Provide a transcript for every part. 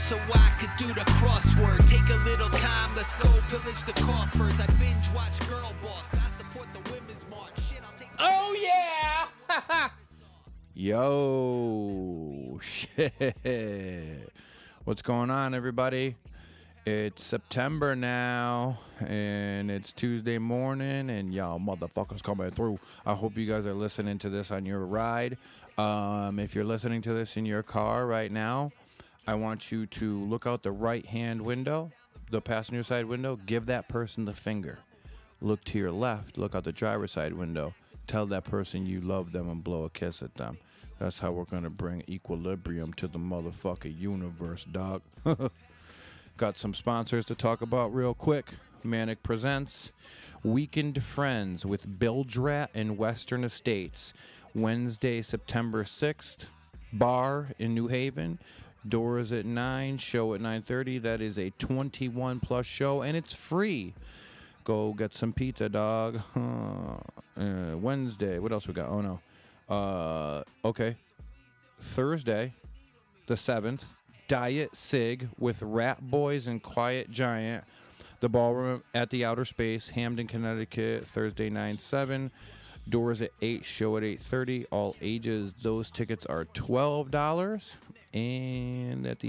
So I could do the crossword. Take a little time, let's go pillage the coffers. I binge watch Girl Boss. I support the women's march. Shit, I'll take. Oh yeah! Yo, shit. What's going on, everybody? It's September now, and it's Tuesday morning, and y'all motherfuckers coming through. I hope you guys are listening to this on your ride. If you're listening to this in your car right now, I want you to look out the right-hand window, the passenger side window. Give that person the finger. Look to your left. Look out the driver's side window. Tell that person you love them and blow a kiss at them. That's how we're going to bring equilibrium to the motherfucking universe, dog. Got some sponsors to talk about real quick. Manic presents Weekend Friends with Bildrat and Western Estates. Wednesday, September 6th. Bar in New Haven. Doors at 9, show at 9:30. That is a 21 plus show, and it's free. Go get some pizza, dog. Wednesday, what else we got? Oh no. Okay. Thursday, the 7th, Diet Sig with Rat Boys and Quiet Giant. The Ballroom at the Outer Space, Hamden, Connecticut, Thursday 9/7. Doors at 8, show at 8:30. All ages. Those tickets are $12. And that's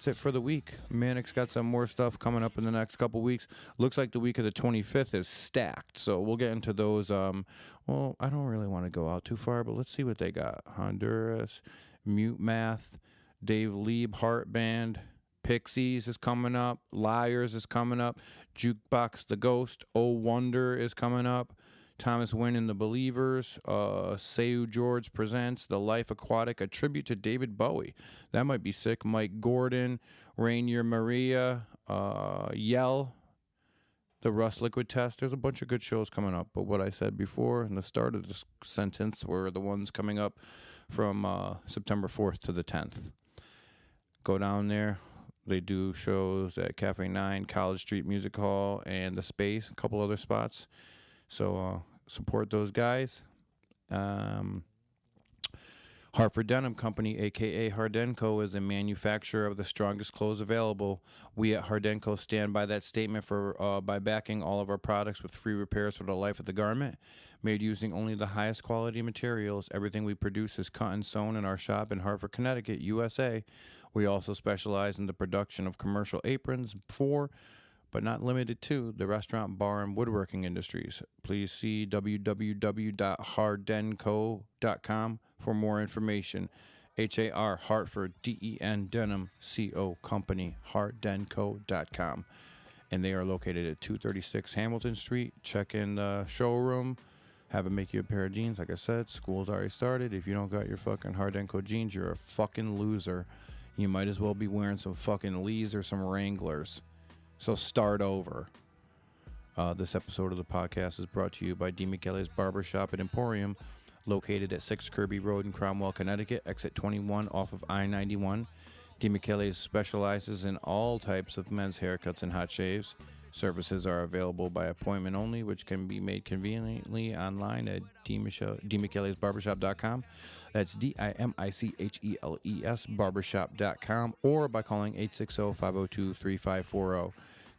it for the week. Manic's got some more stuff coming up in the next couple weeks. Looks like the week of the 25th is stacked, so we'll get into those. Well, I don't really want to go out too far, but let's see what they got. Honduras, Mute Math, Dave Lieb Heart Band, Pixies is coming up, Liars is coming up, Jukebox the Ghost, Oh Wonder is coming up, Thomas Wynn and the Believers, Seu George presents The Life Aquatic, a tribute to David Bowie. That might be sick. Mike Gordon, Rainier Maria, Yell, the Russ Liquid Test. There's a bunch of good shows coming up. But what I said before in the start of this sentence were the ones coming up from September 4th to the 10th. Go down there. They do shows at Cafe 9, College Street Music Hall, and The Space, a couple other spots. So support those guys. Hartford Denim Company, a.k.a. Hardenko, is a manufacturer of the strongest clothes available. We at Hardenko stand by that statement by backing all of our products with free repairs for the life of the garment. Made using only the highest quality materials, everything we produce is cut and sewn in our shop in Hartford, Connecticut, USA. We also specialize in the production of commercial aprons for, but not limited to, the restaurant, bar, and woodworking industries. Please see www.hardenco.com for more information. H-A-R, Hartford, D-E-N, Denim, C-O, Company, hardenco.com. And they are located at 236 Hamilton Street. Check in the showroom. Have them make you a pair of jeans. Like I said, school's already started. If you don't got your fucking Hardenko jeans, you're a fucking loser. You might as well be wearing some fucking Lees or some Wranglers. So start over. This episode of the podcast is brought to you by D. Michele's Barbershop and Emporium, located at 6 Kirby Road in Cromwell, Connecticut, exit 21 off of I-91. D. Michele's specializes in all types of men's haircuts and hot shaves. Services are available by appointment only, which can be made conveniently online at dmichelesbarbershop.com. That's D-I-M-I-C-H-E-L-E-S barbershop.com, or by calling 860-502-3540.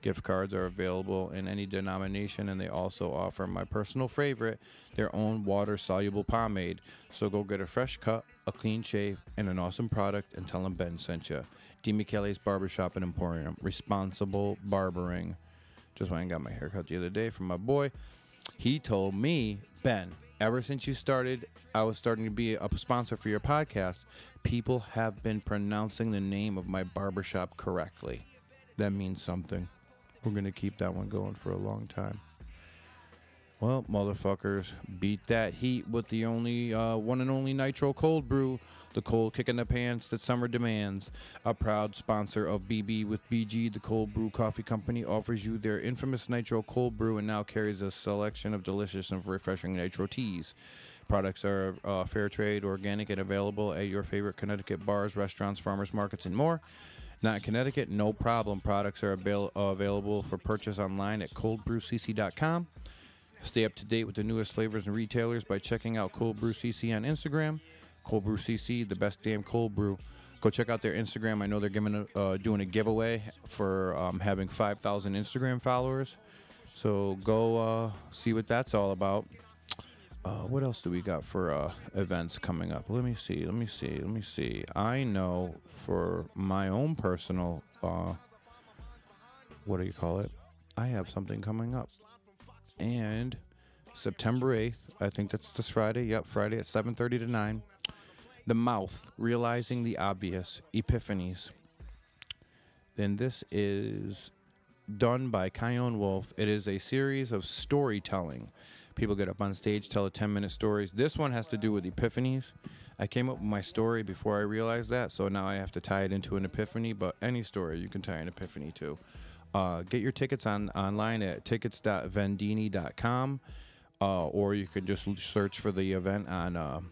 Gift cards are available in any denomination, and they also offer my personal favorite, their own water-soluble pomade. So go get a fresh cut, a clean shave, and an awesome product, and tell them Ben sent you. D. Michele's Barbershop and Emporium. Responsible barbering. Just went and got my haircut the other day from my boy. He told me, Ben, ever since you started, I was starting to be a sponsor for your podcast, people have been pronouncing the name of my barbershop correctly. That means something. We're going to keep that one going for a long time. Well, motherfuckers, beat that heat with the only one and only Nitro Cold Brew, the cold kick in the pants that summer demands. A proud sponsor of BB with BG, the Cold Brew Coffee Company offers you their infamous Nitro Cold Brew and now carries a selection of delicious and refreshing Nitro teas. Products are fair trade, organic, and available at your favorite Connecticut bars, restaurants, farmers markets, and more. Not in Connecticut? No problem. Products are available for purchase online at coldbrewcc.com. Stay up to date with the newest flavors and retailers by checking out Cold Brew CC on Instagram. Cold Brew CC, the best damn cold brew. Go check out their Instagram. I know they're doing a giveaway for having 5,000 Instagram followers. So go see what that's all about. What else do we got for events coming up? Let me see. I know for my own personal, what do you call it? I have something coming up. And September 8th, I think that's this Friday. Yep, Friday at 7:30 to 9. The Mouth, Realizing the Obvious, Epiphanies. And this is done by Kyone Wolf. It is a series of storytelling. People get up on stage, tell a 10-minute stories. This one has to do with epiphanies. I came up with my story before I realized that, so now I have to tie it into an epiphany, but any story you can tie an epiphany to. Get your tickets online at tickets.vendini.com, or you could just search for the event on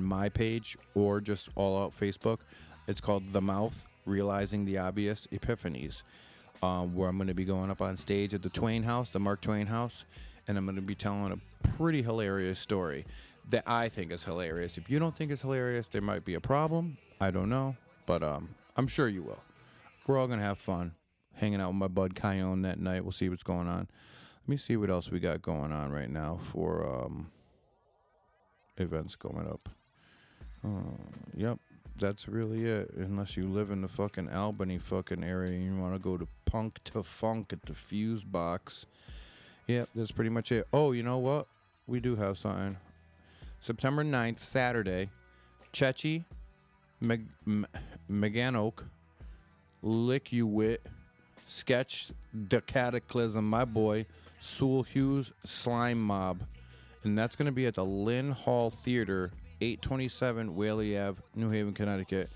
my page or just all out Facebook. It's called The Mouth, Realizing the Obvious, Epiphanies, where I'm going to be going up on stage at the Twain House, the Mark Twain House, and I'm going to be telling a pretty hilarious story that I think is hilarious. If you don't think it's hilarious, there might be a problem. I don't know, but I'm sure you will. We're all going to have fun hanging out with my bud Kyone that night. We'll see what's going on. Let me see what else we got going on right now for events coming up. Yep, that's really it. Unless you live in the fucking Albany fucking area and you want to go to Punk to Funk at the Fuse Box. Yep, that's pretty much it. Oh, you know what? We do have something. September 9th, Saturday, Chechi, Meganoke, Lickwit, Sketch the Cataclysm, my boy, Sewell Hughes, Slime Mob. And that's going to be at the Lynn Hall Theater, 827 Whaley Ave, New Haven, Connecticut.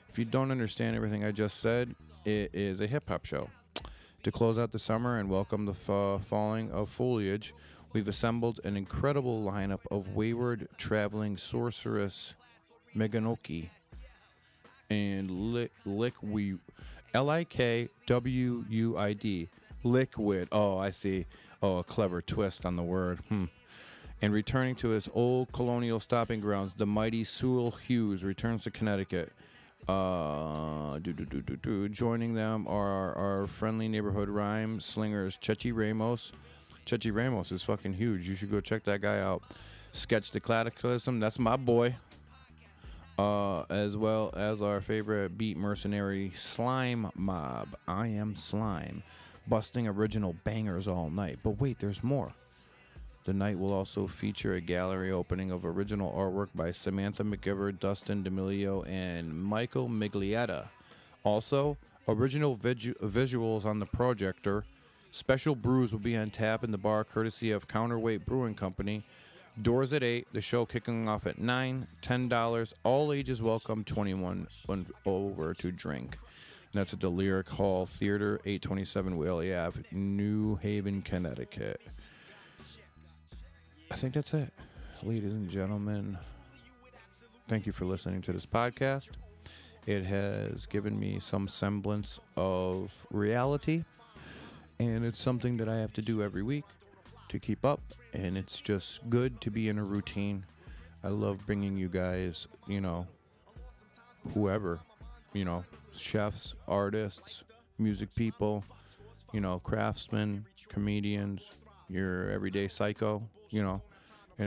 If you don't understand everything I just said, it is a hip-hop show. To close out the summer and welcome the falling of foliage, we've assembled an incredible lineup of wayward, traveling sorceress Meganoki and Likwid. Likwuid. Liquid. Oh, I see. Oh, a clever twist on the word. And returning to his old colonial stopping grounds, the mighty Sewell Hughes returns to Connecticut. Joining them are our friendly neighborhood rhyme slingers, Chechi Ramos. Chechi Ramos is fucking huge. You should go check that guy out. Sketch the Cataclysm. That's my boy. As well as our favorite beat mercenary, Slime Mob. I Am Slime. Busting original bangers all night. But wait, there's more. The night will also feature a gallery opening of original artwork by Samantha McGiver, Dustin D'Amelio, and Michael Miglietta. Also, original visuals on the projector. Special brews will be on tap in the bar courtesy of Counterweight Brewing Company. Doors at 8, the show kicking off at $9, $10. All ages welcome, 21 and over to drink. And that's at the Lyric Hall Theater, 827 Whaley Ave, New Haven, Connecticut. I think that's it. Ladies and gentlemen, thank you for listening to this podcast. It has given me some semblance of reality, and it's something that I have to do every week to keep up, and it's just good to be in a routine. I love bringing you guys, whoever, chefs, artists, music people, craftsmen, comedians, your everyday psycho, and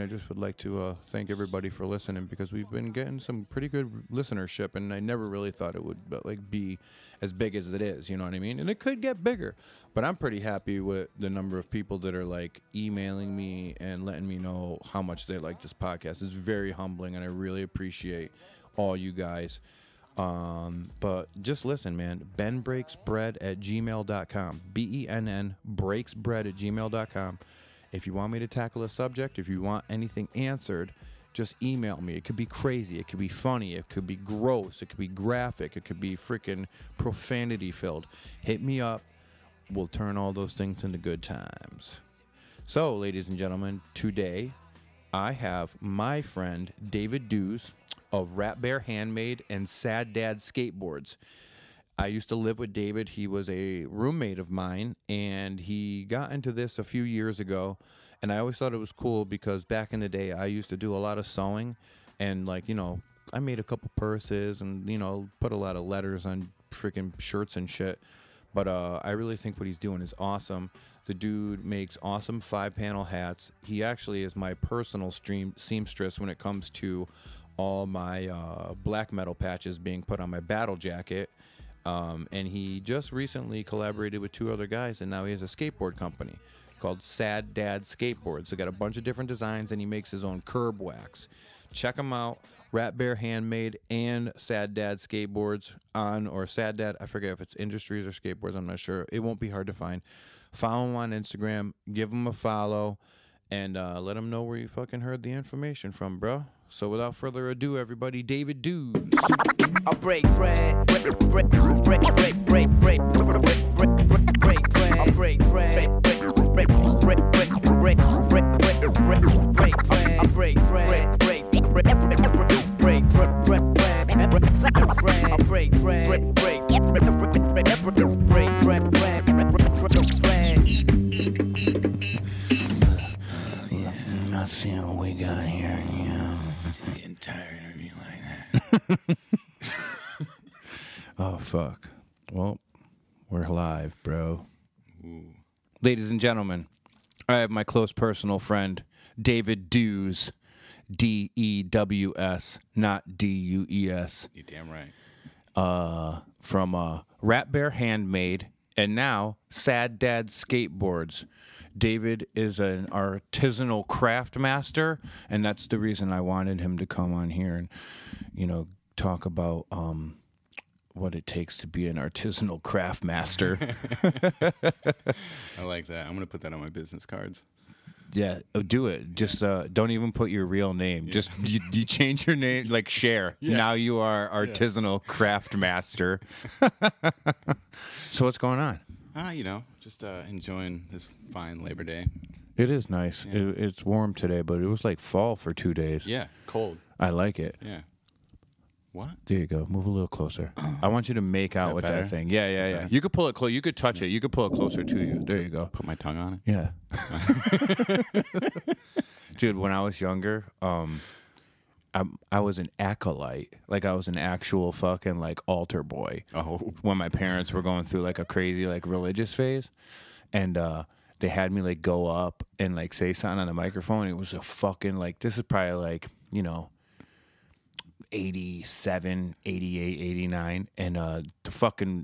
I just would like to thank everybody for listening, because we've been getting some pretty good listenership, and I never really thought it would be as big as it is, you know what I mean? And it could get bigger, but I'm pretty happy with the number of people that are emailing me and letting me know how much they like this podcast. It's very humbling, and I really appreciate all you guys. But just listen, man. BenBreaksBread@gmail.com. BENN breaksbread@gmail.com. If you want me to tackle a subject, if you want anything answered, just email me. It could be crazy. It could be funny. It could be gross. It could be graphic. It could be freaking profanity filled. Hit me up. We'll turn all those things into good times. So, ladies and gentlemen, today I have my friend David Dews of Rat Bear Handmade and Sad Dad Skateboards. I used to live with David. He was a roommate of mine, and he got into this a few years ago. And I always thought it was cool because back in the day, I used to do a lot of sewing, and like, you know, I made a couple purses and, you know, put a lot of letters on freaking shirts and shit. But I really think what he's doing is awesome. The dude makes awesome 5-panel hats. He actually is my personal seamstress when it comes to all my black metal patches being put on my battle jacket. And he just recently collaborated with 2 other guys, and now he has a skateboard company called Sad Dad Skateboards. They got a bunch of different designs, and he makes his own curb wax. Check him out. Rat Bear Handmade and Sad Dad Skateboards or Sad Dad, I forget if it's Industries or Skateboards, I'm not sure. It won't be hard to find. Follow him on Instagram, give him a follow, and let him know where you fucking heard the information from, bro. So without further ado, everybody, David Dews. I break bread, break bread, break bread, break bread, break bread, I break bread, break bread, break bread, I break bread, break Not seeing what we got here. Yeah, the entire interview like that. Oh fuck. Well, we're live, bro. Ooh. Ladies and gentlemen, I have my close personal friend David Dews, D-E-W-S, not D-U-E-S. You're damn right. From Rat Bear Handmade and now Sad Dad Skateboards. David is an artisanal craft master, and that's the reason I wanted him to come on here and, you know, talk about what it takes to be an artisanal craft master. I like that. I'm going to put that on my business cards. Yeah, do it. Just don't even put your real name. Yeah. Just you change your name, like Cher. Yeah. Now you are artisanal craft master. So what's going on? You know, just enjoying this fine Labor Day. It is nice. Yeah. It's warm today, but it was like fall for 2 days. Yeah, cold. I like it. Yeah. What? There you go. Move a little closer. I want you to make out with that thing. Yeah. Okay. You could pull it close. You could touch it. You could pull it closer to you. There you go. Put my tongue on it. Yeah. Dude, when I was younger, I was an acolyte. Like, I was an actual fucking, like, altar boy. Oh. When my parents were going through, like, a crazy, like, religious phase. And they had me, like, go up and, like, say something on the microphone. It was a fucking, like, this is probably, like, you know, 87, 88, 89, and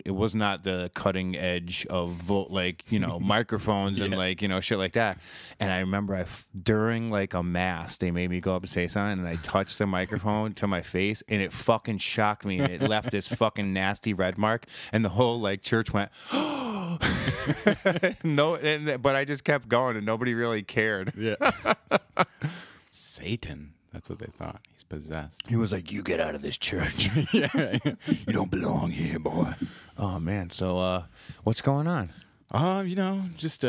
it was not the cutting edge of like, you know, microphones and like, you know, shit like that. And I remember during like a mass, they made me go up and say something, and I touched the microphone to my face, and it fucking shocked me, and it left this fucking nasty red mark, and the whole like church went, no, but I just kept going, and nobody really cared. Yeah. Satan. That's what they thought. He's possessed. He was like, "You get out of this church. Yeah. You don't belong here, boy." Oh man. So, what's going on? You know, just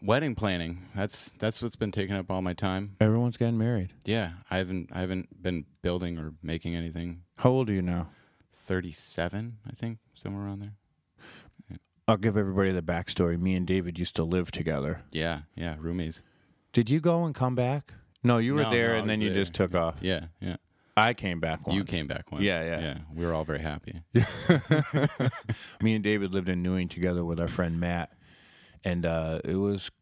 wedding planning. That's what's been taking up all my time. Everyone's getting married. Yeah, I haven't been building or making anything. How old are you now? 37, I think, somewhere around there. Yeah. I'll give everybody the backstory. Me and David used to live together. Yeah, roomies. Did you go and come back? No, you were there, and then you just took off. Yeah. I came back once. You came back once. Yeah. We were all very happy. Me and David lived in Newing together with our friend Matt, and it was,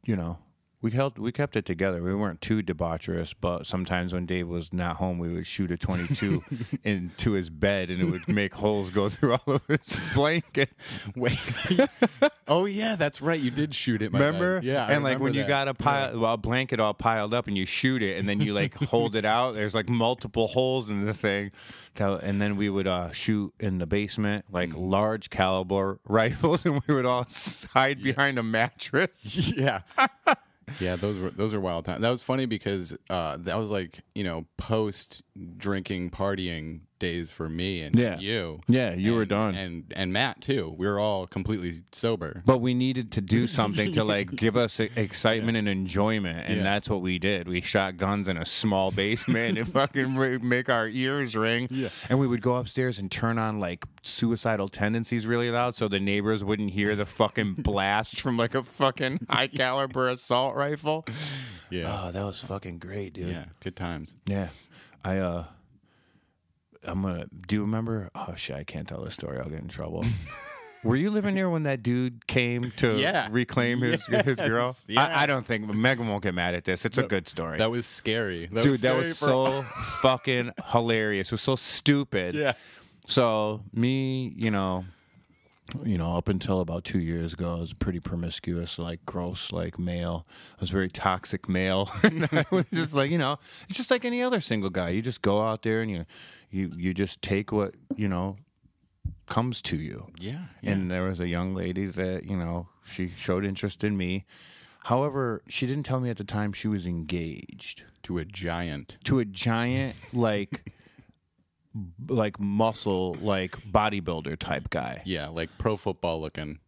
you know, we kept it together. We weren't too debaucherous, but sometimes when Dave was not home, we would shoot a 22 into his bed, and it would make holes go through all of his blankets. Wait. Oh yeah, that's right. You did shoot it. Remember? Yeah. And like when you got a blanket all piled up, and you shoot it, and then you like hold it out. There's like multiple holes in the thing, and then we would shoot in the basement, like large caliber rifles, and we would all hide behind a mattress. Yeah. Yeah, those were wild times. That was funny because that was like, post drinking partying days for me and Yeah. you. Yeah, you were done. And Matt too. We were all completely sober. But we needed to do something to like give us excitement and enjoyment, and Yeah. that's what we did. We shot guns in a small basement and fucking make our ears ring. Yeah. And we would go upstairs and turn on like Suicidal Tendencies really loud so the neighbors wouldn't hear the fucking blast from like a fucking high caliber assault rifle. Yeah. Oh, that was fucking great, dude. Yeah, good times. Yeah. Do you remember? Oh shit, I can't tell this story. I'll get in trouble. Were you living here when that dude came to Yeah. reclaim his girl? Yeah. I don't think Megan won't get mad at this. It's a good story. That was scary. Dude, that was so fucking hilarious. It was so stupid. Yeah. So me, up until about 2 years ago, I was pretty promiscuous, like gross, like male. I was a very toxic male. And I was just like, it's just like any other single guy. You just go out there and you just take what, comes to you. Yeah. And there was a young lady that, she showed interest in me. However, she didn't tell me at the time she was engaged to a giant. like muscle, like bodybuilder type guy. Yeah, like pro football looking.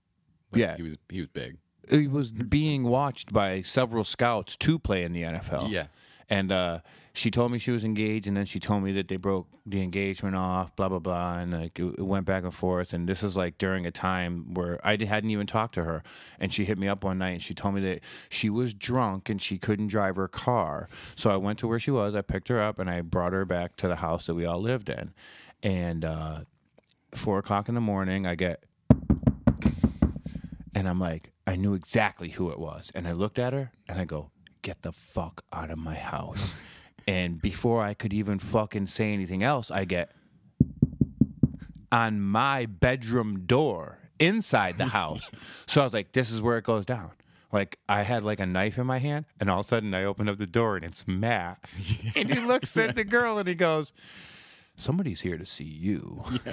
Like Yeah. He was big. He was being watched by several scouts to play in the NFL. Yeah. And she told me she was engaged, and then she told me that they broke the engagement off, blah, blah, blah. And like it went back and forth. And this is like during a time where I hadn't even talked to her. And she hit me up one night, and she told me that she was drunk and she couldn't drive her car. So I went to where she was. I picked her up, and I brought her back to the house that we all lived in. And 4 o'clock in the morning, I get... And I'm like, I knew exactly who it was. And I looked at her, and I go, get the fuck out of my house. And before I could even fucking say anything else, I get on my bedroom door inside the house. So I was like, this is where it goes down. Like, I had like a knife in my hand, and all of a sudden I open up the door, and it's Matt. And he looks at the girl, and he goes, somebody's here to see you. Yeah.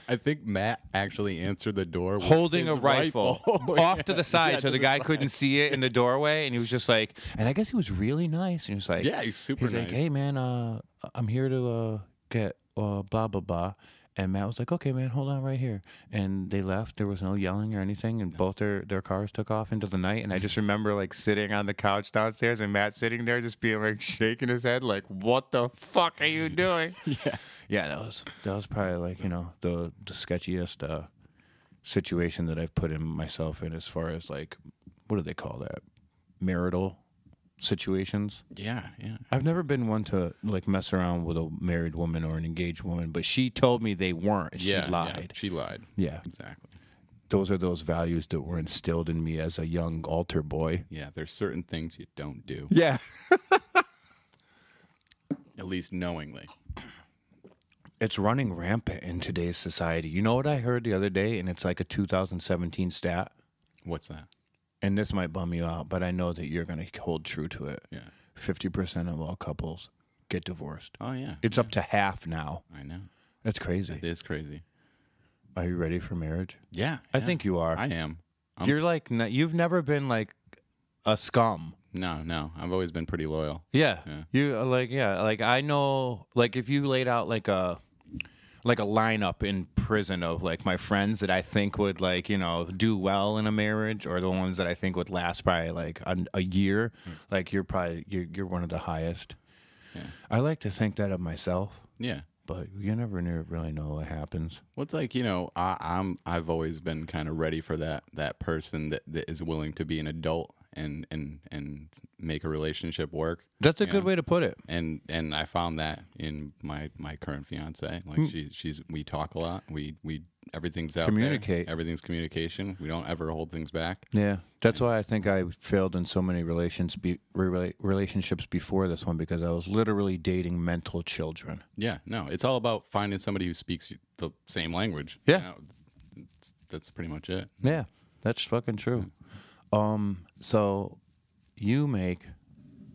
I think Matt actually answered the door with Holding his a rifle off to the side Yeah, so to the guy side. couldn't see it in the doorway. And he was just like, and I guess he was really nice. And he was like, Yeah, he's super he's nice. like, hey, man, I'm here to get blah, blah, blah. And Matt was like, okay, man, hold on right here. And they left. There was no yelling or anything. And both their cars took off into the night. And I just remember like sitting on the couch downstairs and Matt sitting there just being like shaking his head like, what the fuck are you doing? Yeah, that was probably like, the sketchiest situation that I've put in myself in as far as like, what do they call that? Marital situations. Yeah, yeah. I've never been one to like mess around with a married woman or an engaged woman, but she told me they weren't. She Yeah, lied. she lied. Yeah. Exactly. Those are those values that were instilled in me as a young altar boy. Yeah, there's certain things you don't do, Yeah. at least knowingly. It's running rampant in today's society. You know what I heard the other day, and it's like a 2017 stat, What's that? and this might bum you out, but I know that you're going to hold true to it. Yeah. 50% of all couples get divorced. Oh, yeah. It's up to half now. I know. That's crazy. It is crazy. Are you ready for marriage? Yeah. I yeah. think you are. I am. You're like, you've never been like a scum. No. I've always been pretty loyal. Yeah. Yeah. You like I know, like if you laid out like a lineup in prison of like my friends that I think would like, do well in a marriage, or the ones that I think would last probably like a year, like you're one of the highest. Yeah. I like to think that of myself, Yeah. but you never really know what happens. Well, it's like, I've always been kind of ready for that person that is willing to be an adult and make a relationship work. That's a you good know? way to put it. And I found that in my current fiance. Like we talk a lot. We everything's out Communicate. there. Everything's communication. We don't ever hold things back. Yeah, that's why I think I failed in so many relationships before this one, because I was literally dating mental children. Yeah, no, it's all about finding somebody who speaks the same language. Yeah. That's pretty much it. Yeah, that's fucking true. So you make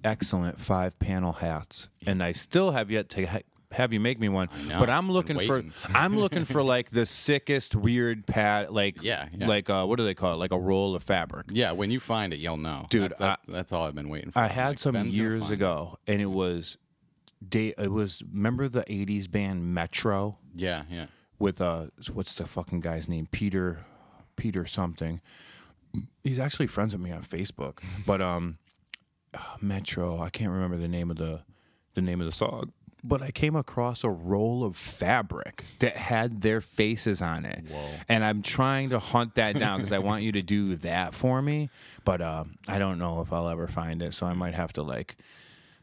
excellent 5-panel hats, and I still have yet to have you make me one. know, But I'm been looking for waiting. I'm looking for like the sickest weird pad, like Yeah. like what do they call it? Like a roll of fabric. Yeah, when you find it, you'll know. Dude, That's all I've been waiting for. I I'm had like, some Ben's gonna years find ago, and it was remember the '80s band Metro it. Yeah, yeah. with what's the fucking guy's name? Peter something. He's actually friends with me on Facebook, but Metro. I can't remember the name of the song. But I came across a roll of fabric that had their faces on it. Whoa. And I'm trying to hunt that down because I want you to do that for me. But I don't know if I'll ever find it, so I might have to like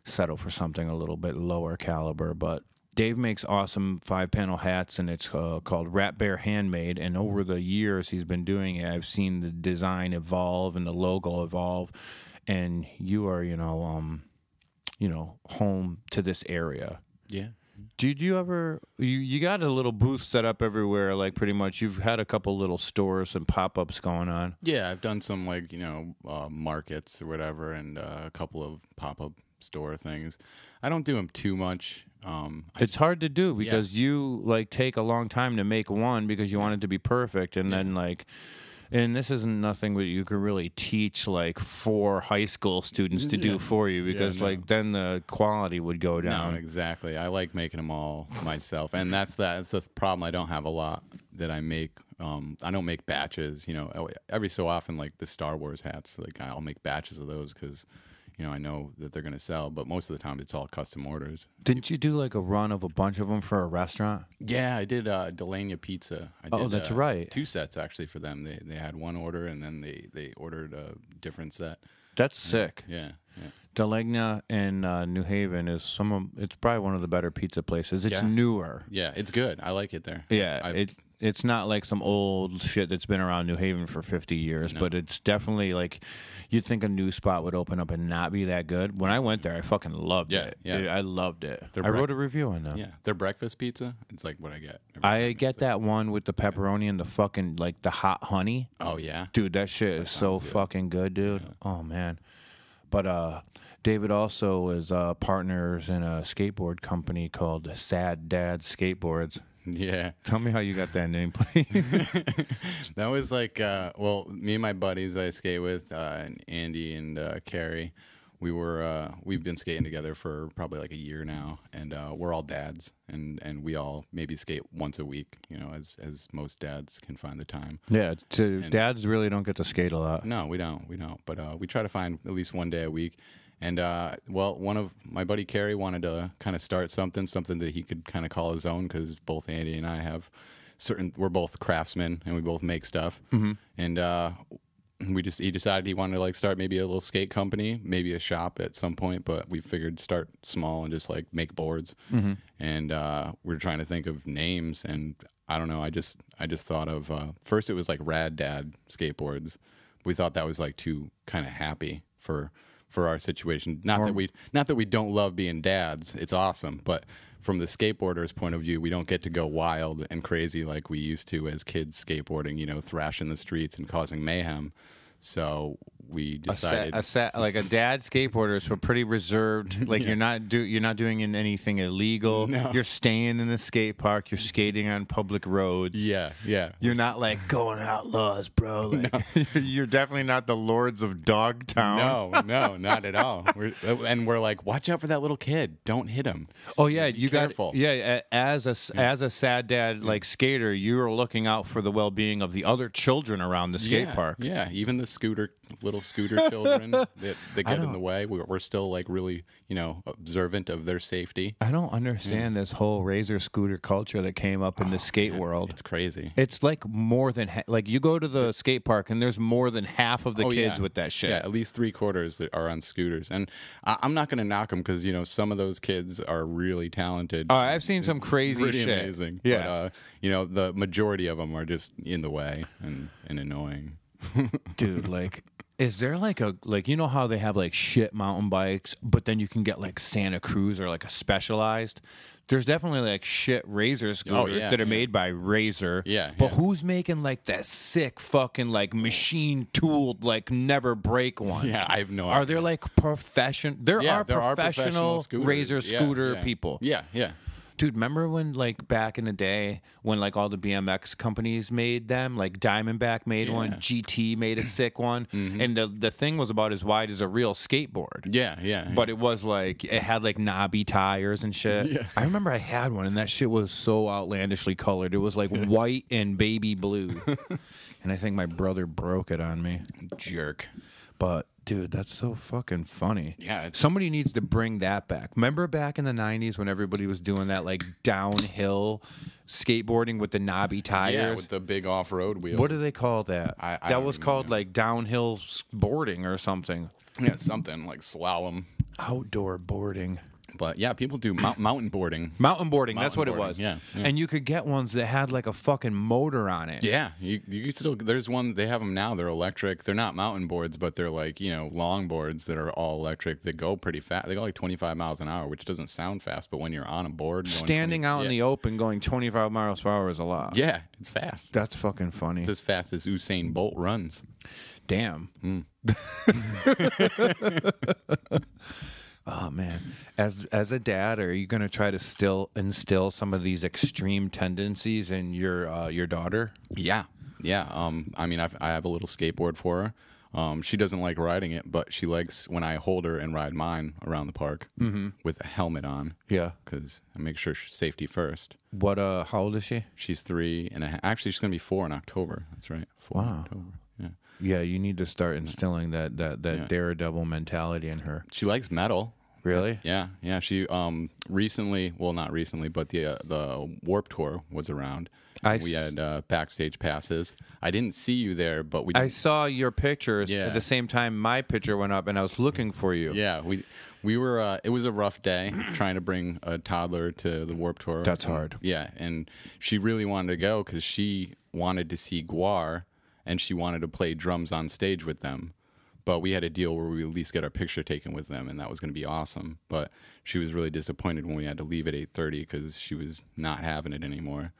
settle for something a little bit lower caliber. But Dave makes awesome 5-panel hats, and it's called Rat Bear Handmade. And over the years he's been doing it, I've seen the design evolve and the logo evolve. And you are, home to this area. Yeah. Did you ever? You got a little booth set up everywhere, like pretty much. You've had a couple little stores and pop-ups going on. Yeah, I've done some like, markets or whatever, and a couple of pop-up store things. I don't do them too much. It's hard to do because you like take a long time to make one because you want it to be perfect, and then like. And this isn't nothing that you could really teach like 4 high school students to do for you because like then the quality would go down. No, exactly. I like making them all myself, and that's the problem. I don't have a lot that I make. I don't make batches. Every so often, like the Star Wars hats, like I'll make batches of those because. I know that they're going to sell, but most of the time it's all custom orders. Didn't you do like a run of a bunch of them for a restaurant? Yeah, I did Delania Pizza. I did, that's right. 2 sets actually for them. They had one order, and then they ordered a different set. That's sick. Yeah. Delagna in New Haven is it's probably one of the better pizza places. It's newer. Yeah, it's good. I like it there. Yeah, it's not like some old shit that's been around New Haven for 50 years, but it's definitely like you'd think a new spot would open up and not be that good. When I went there, I fucking loved it. Yeah. I loved it. Their I wrote a review on that. Yeah, their breakfast pizza, it's like what I get. I get that one with the pepperoni and the fucking like the hot honey. Oh yeah. Dude, that shit is so good. fucking good, dude. Yeah. Oh man. But David also is partners in a skateboard company called Sad Dad Skateboards. Yeah. Tell me how you got that name, please. That was like, me and my buddies I skate with, Andy and Carrie, we've been skating together for probably like a year now, and we're all dads, and we all maybe skate once a week, as most dads can find the time. Yeah, dads really don't get to skate a lot. No, we don't. But we try to find at least one day a week. And, one of my buddy Kerry wanted to kind of start something that he could kind of call his own because both Andy and I have we're both craftsmen and we both make stuff. Mm-hmm. And he decided he wanted to like start maybe a little skate company, maybe a shop at some point, but we figured start small and just like make boards. Mm-hmm. And we were trying to think of names, and I don't know, I just thought of first it was like Rad Dad Skateboards. We thought that was like too kind of happy for our situation. Not that we don't love being dads. It's awesome, but from the skateboarder's point of view, we don't get to go wild and crazy like we used to as kids skateboarding, thrashing the streets and causing mayhem. So we decided like a dad skateboarder is pretty reserved. Like you're not doing anything illegal. No. You're staying in the skate park. You're skating on public roads. Yeah. You're not like going outlaws, bro. Like, no. You're definitely not the lords of Dogtown. No, not at all. We're like, watch out for that little kid. Don't hit him. Oh yeah, Be careful. As a sad dad like skater, you're looking out for the well-being of the other children around the skate park. Yeah, even the little scooter children that get in the way. We're still like really, observant of their safety. I don't understand this whole razor scooter culture that came up in the skate world. It's crazy. It's like more than like you go to the skate park and there's more than half of the kids with that shit. Yeah, at least 3/4 that are on scooters. And I'm not going to knock them because some of those kids are really talented. Oh, I've seen some crazy pretty shit. Amazing. Yeah, but, the majority of them are just in the way and annoying. Dude, like, is there like how they have like shit mountain bikes, but then you can get like Santa Cruz or like a Specialized? There's definitely like shit razor scooters that are made by Razor. Yeah. But who's making like that sick fucking like machine tooled like never break one? Yeah, I have no idea. Are there like professional? There are professional scooters. razor scooter people. Yeah. Dude, remember when, like, back in the day when, like, all the BMX companies made them? Like, Diamondback made one, GT made a sick one, and the thing was about as wide as a real skateboard. Yeah. But it was like, it had like knobby tires and shit. Yeah. I remember I had one, and that shit was so outlandishly colored. It was like white and baby blue. And I think my brother broke it on me. Jerk. But dude, that's so fucking funny. Yeah, Somebody needs to bring that back. Remember back in the 90s when everybody was doing that like downhill skateboarding with the knobby tires? Yeah, with the big off-road wheel. What do they call that? I that don't was even called know. like downhill boarding or something. Yeah, something like slalom. Outdoor boarding. But yeah, people do mountain boarding. Mountain boarding, that's what it boarding, was. yeah. And you could get ones that had like a fucking motor on it. Yeah, you can still. There's one. They have them now. They're electric. They're not mountain boards, but they're like long boards that are all electric. They go pretty fast. They go like 25 miles an hour, which doesn't sound fast, but when you're on a board, going Standing 20 out in the open going 25 miles per hour is a lot. yeah, it's fast. That's fucking funny. It's as fast as Usain Bolt runs. Damn. Oh man, as a dad, are you gonna try to still instill some of these extreme tendencies in your daughter? Yeah. I mean, I have a little skateboard for her. She doesn't like riding it, but she likes when I hold her and ride mine around the park with a helmet on. Yeah. Because I make sure she's safety first. What? How old is she? She's 3 and a half. Actually, she's gonna be 4 in October. That's right. 4 in October. Yeah. Yeah, you need to start instilling that daredevil mentality in her. She likes metal. Really? Yeah. She recently, well, not recently, but the Warp Tour was around. We had backstage passes. I didn't see you there, but I saw your pictures Yeah. at the same time my picture went up, and I was looking for you. Yeah, we were. It was a rough day trying to bring a toddler to the Warp Tour. That's hard. Yeah, and she really wanted to go because she wanted to see Guar, and she wanted to play drums on stage with them. But we had a deal where we at least get our picture taken with them, and that was going to be awesome. But she was really disappointed when we had to leave at 8:30 because she was not having it anymore.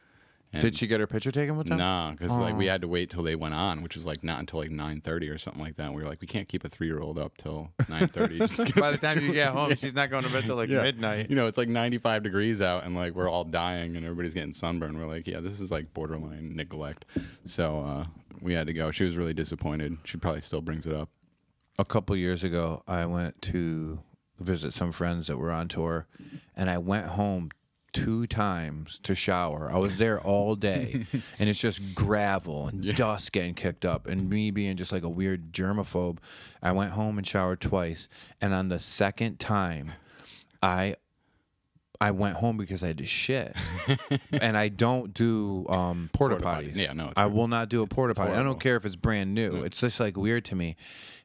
And Did she get her picture taken with them? nah, because like we had to wait till they went on, which was like not until like 9:30 or something like that. And we were like, we can't keep a 3-year-old up till 9:30. By the time you get home, she's not going to bed till like midnight. It's like 95 degrees out, and like we're all dying, and everybody's getting sunburned. We're like, yeah, this is like borderline neglect. So we had to go. She was really disappointed. She probably still brings it up. A couple years ago, I went to visit some friends that were on tour, and I went home 2 times to shower. I was there all day, and it's just gravel and dust getting kicked up, and me being just like a weird germaphobe. I went home and showered twice, and on the second time, I went home because I had to shit, and I don't do porta potties. Yeah, no, it's I will not do a porta potty. I horrible. don't care if it's brand new. It's just like weird to me.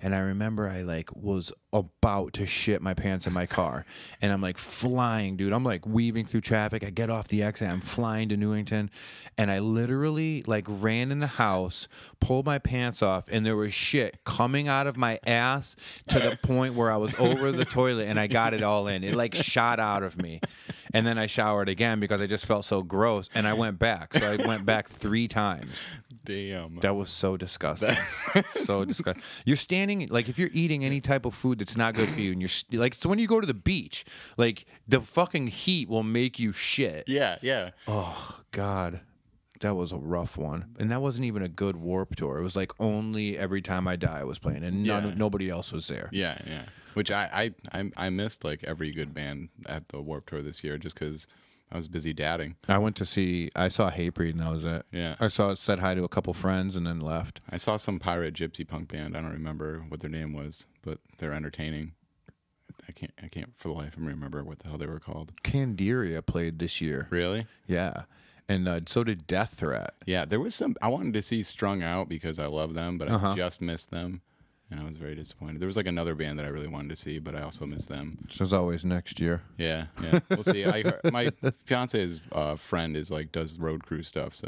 And I remember I like was about to shit my pants in my car, and I'm like flying, dude. I'm like weaving through traffic. I get off the exit. I'm flying to Newington, and I literally like ran in the house, pulled my pants off, and there was shit coming out of my ass to the point where I was over the toilet, and I got it all in. It like shot out of me. And then I showered again because I just felt so gross, and I went back. So I went back 3 times. Damn. That was so disgusting. So disgusting. You're standing, like, if you're eating any type of food that's not good for you, and you're, like, so when you go to the beach, like, the fucking heat will make you shit. Yeah. Oh, God. That was a rough one. And that wasn't even a good Warp Tour. It was like only Every Time I Die was playing, and nobody else was there. Yeah. Which I missed like every good band at the Warped Tour this year just because I was busy dadding. I saw Hatebreed, and that was it. Yeah. Said hi to a couple friends and then left. I saw some pirate gypsy punk band. I don't remember what their name was, but they're entertaining. I can't for the life of me remember what the hell they were called. Candiria played this year. Really? Yeah. And so did Death Threat. Yeah, there was some. I wanted to see Strung Out because I love them, but I just missed them, and I was very disappointed. There was like another band that I really wanted to see, but I also missed them. Which is always next year. Yeah. We'll see. I heard, my fiance's friend is like does road crew stuff, so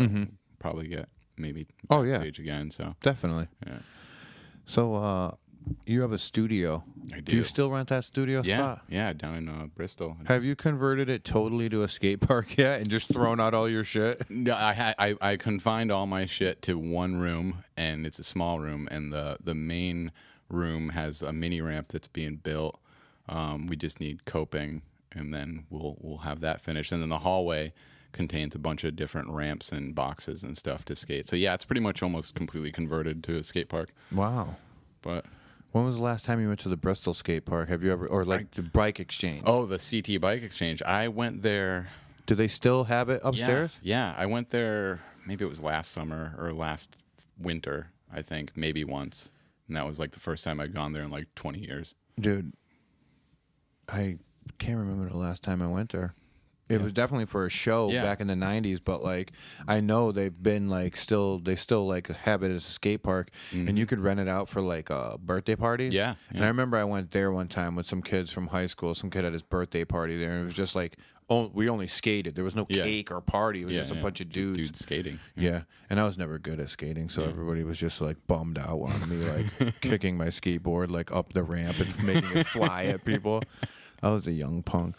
probably get maybe stage again. So Definitely. yeah. So you have a studio. I Do you do. still rent that studio spot? Yeah, down in Bristol. Have you converted it totally to a skate park yet and just thrown out all your shit? No, I confined all my shit to one room, and it's a small room, and the main room has a mini ramp that's being built. We just need coping, and then we'll have that finished. And then the hallway contains a bunch of different ramps and boxes and stuff to skate. So yeah, it's pretty much almost completely converted to a skate park. Wow. But When was the last time you went to the Bristol skate park? Have you ever, or like the bike exchange? oh, the CT Bike Exchange. I went there. Do they still have it upstairs? Yeah, I went there. Maybe it was last summer or last winter. I think maybe once, and that was like the first time I'd gone there in like 20 years. Dude, I can't remember the last time I went there. It was definitely for a show Yeah. back in the 90s, but like I know they've been like they still like have it as a skate park, and you could rent it out for like a birthday party. Yeah, And yeah. I remember I went there one time with some kids from high school. Some kid had his birthday party there, and it was just like, oh, we only skated. There was no Yeah. cake or party. It was just a yeah. bunch of Just dudes. skating. Yeah, and I was never good at skating, so everybody was just like bummed out on me, like kicking my skateboard like up the ramp and making it fly at people. I was a young punk.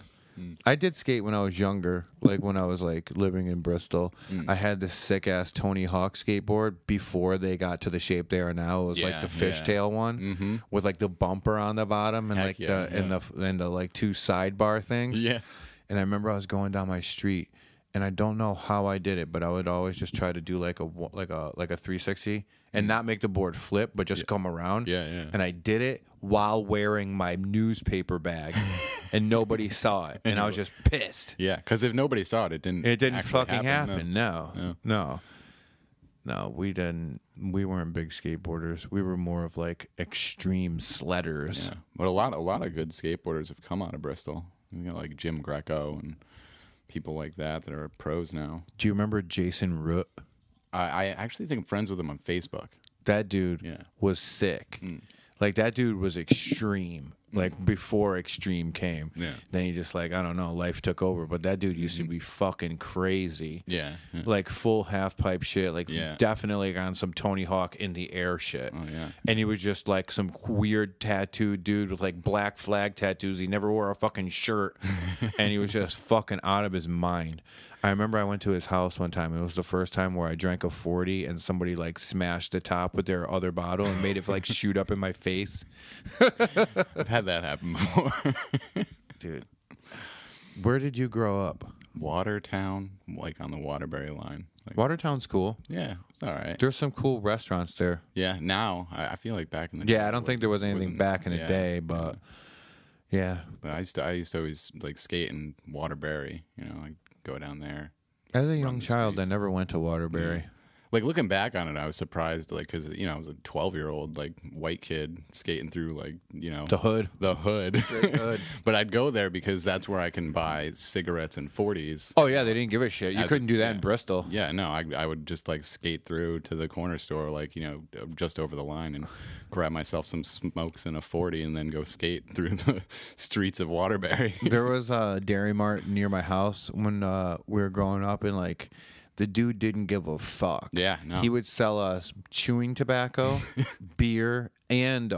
I did skate when I was younger, like when I was like living in Bristol. I had this sick ass Tony Hawk skateboard before they got to the shape they are now. It was like Yeah, the yeah. fishtail one with like the bumper on the bottom and Heck like yeah, and the like two sidebar things. Yeah. And I remember I was going down my street, and I don't know how I did it, but I would always just try to do like a 360 and not make the board flip, but just come around. Yeah, yeah. And I did it while wearing my newspaper bag, and nobody saw it, and I was just pissed. Yeah, because if nobody saw it, it didn't. It didn't actually fucking happen. No. No, we didn't. We weren't big skateboarders. We were more of like extreme sledders. Yeah, but a lot of good skateboarders have come out of Bristol. You know, like Jim Greco and people like that are pros now. Do you remember Jason Root? I actually think I'm friends with him on Facebook. That dude Yeah. was sick. Like that dude was extreme. Like before extreme came. Yeah. Then he just like, I don't know, life took over. But that dude used to be fucking crazy. Yeah. Yeah. Like full half pipe shit. Like Yeah. definitely on some Tony Hawk in the air shit. Oh, yeah. And he was just like some weird tattooed dude with like black flag tattoos. He never wore a fucking shirt. And he was just fucking out of his mind. I remember I went to his house one time. It was the first time where I drank a 40 and somebody like smashed the top with their other bottle and made it like shoot up in my face. I've had that happen before. Dude, where did you grow up? Watertown, like on the Waterbury line. Like, Watertown's cool. yeah, it's all right. There's some cool restaurants there. Yeah, now I feel like back in the day. Yeah, I don't think there was anything wasn't- back in the yeah, day, but yeah. But I used to always like skate in Waterbury. You know, like go down there. As a young the child, I streets. never went to Waterbury. Like looking back on it, I was surprised, like, because you know I was a 12-year-old like white kid skating through like The hood. the hood. hood. But I'd go there because that's where I can buy cigarettes and 40s. Oh yeah, they didn't give a shit. You As a- couldn't do that yeah. in Bristol. Yeah, no, I would just like skate through to the corner store, like, you know, just over the line and grab myself some smokes and a 40 and then go skate through the streets of Waterbury. There was a Dairy Mart near my house when we were growing up, and like the dude didn't give a fuck. Yeah, no. He would sell us chewing tobacco, beer, and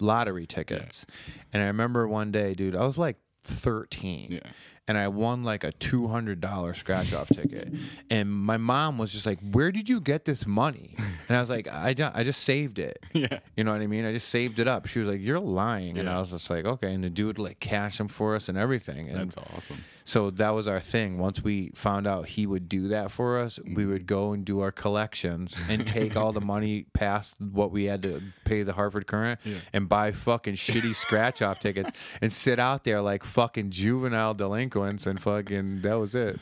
lottery tickets. And I remember one day, dude, I was like 13. Yeah. And I won like a $200 scratch off ticket. And my mom was just like, "Where did you get this money?" And I was like, I just saved it. Yeah. You know what I mean? I just saved it up. She was like, "You're lying." And Yeah. I was just like, okay. And the dude like cash them for us and everything. And That's awesome. so that was our thing. Once we found out he would do that for us, we would go and do our collections and take all the money past what we had to pay the Hartford Current and buy fucking shitty scratch off tickets and sit out there like fucking juvenile delinquents, and fucking that was it.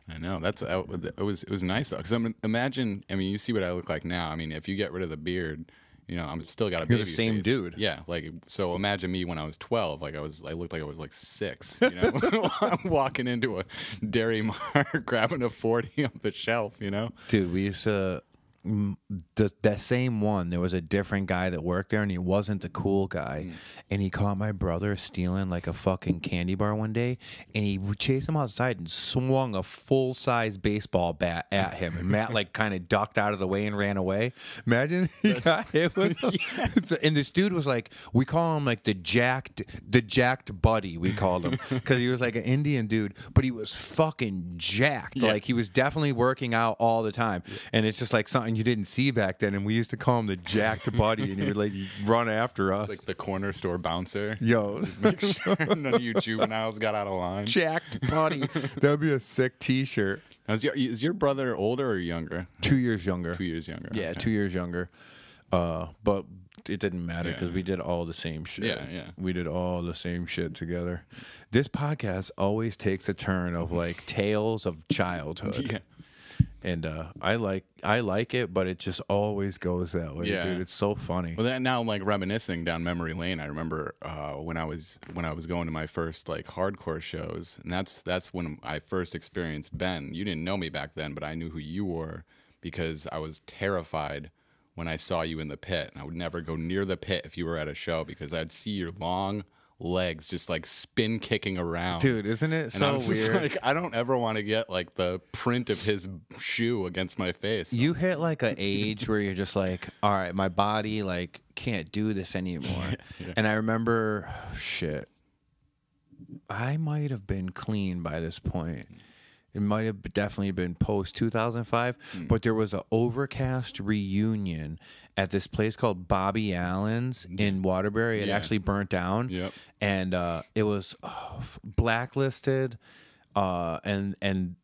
I know it was nice though, because imagine. I mean, you see what I look like now. I mean, if you get rid of the beard, you know, I'm still got a You're baby the same face. dude. Yeah, like so. Imagine me when I was 12. Like I looked like I was like 6. You know, walking into a Dairy Mart, grabbing a 40 off the shelf. You know. Dude, we used to that same one. There was a different guy that worked there, and he wasn't the cool guy. And he caught my brother stealing like a fucking candy bar one day, and he chased him outside and swung a full size baseball bat at him. And Matt like kind of ducked out of the way and ran away. Imagine he got hit with him. And this dude was like, we call him like the jacked buddy. We called him because he was like an Indian dude, but he was fucking jacked. Yeah. Like he was definitely working out all the time. And it's just like something and you didn't see back then, and we used to call him the jacked buddy, and he would like run after us. Like the corner store bouncer. Yo, Make sure none of you juveniles got out of line. jacked buddy. That would be a sick T-shirt. Now, is your brother older or younger? 2 years younger. 2 years younger. Yeah, okay. 2 years younger. But it didn't matter because we did all the same shit. Yeah, yeah. We did all the same shit together. This podcast always takes a turn of like tales of childhood. Yeah. And I like it, but it just always goes that way, Yeah. dude. It's so funny. Well, that now, like reminiscing down memory lane, I remember when I was going to my first like hardcore shows, and that's when I first experienced Ben. You didn't know me back then, but I knew who you were because I was terrified when I saw you in the pit, and I would never go near the pit if you were at a show because I'd see your long legs just like spin kicking around. Dude, isn't it And so I was just weird? like, I don't ever want to get like the print of his shoe against my face. You hit like an age where you're just like, all right, my body like can't do this anymore. And I remember, shit, I might have been clean by this point. It might have definitely been post 2005, but there was an Overcast reunion at this place called Bobby Allen's in Waterbury. It Yeah. actually burnt down, Yep. and it was blacklisted, and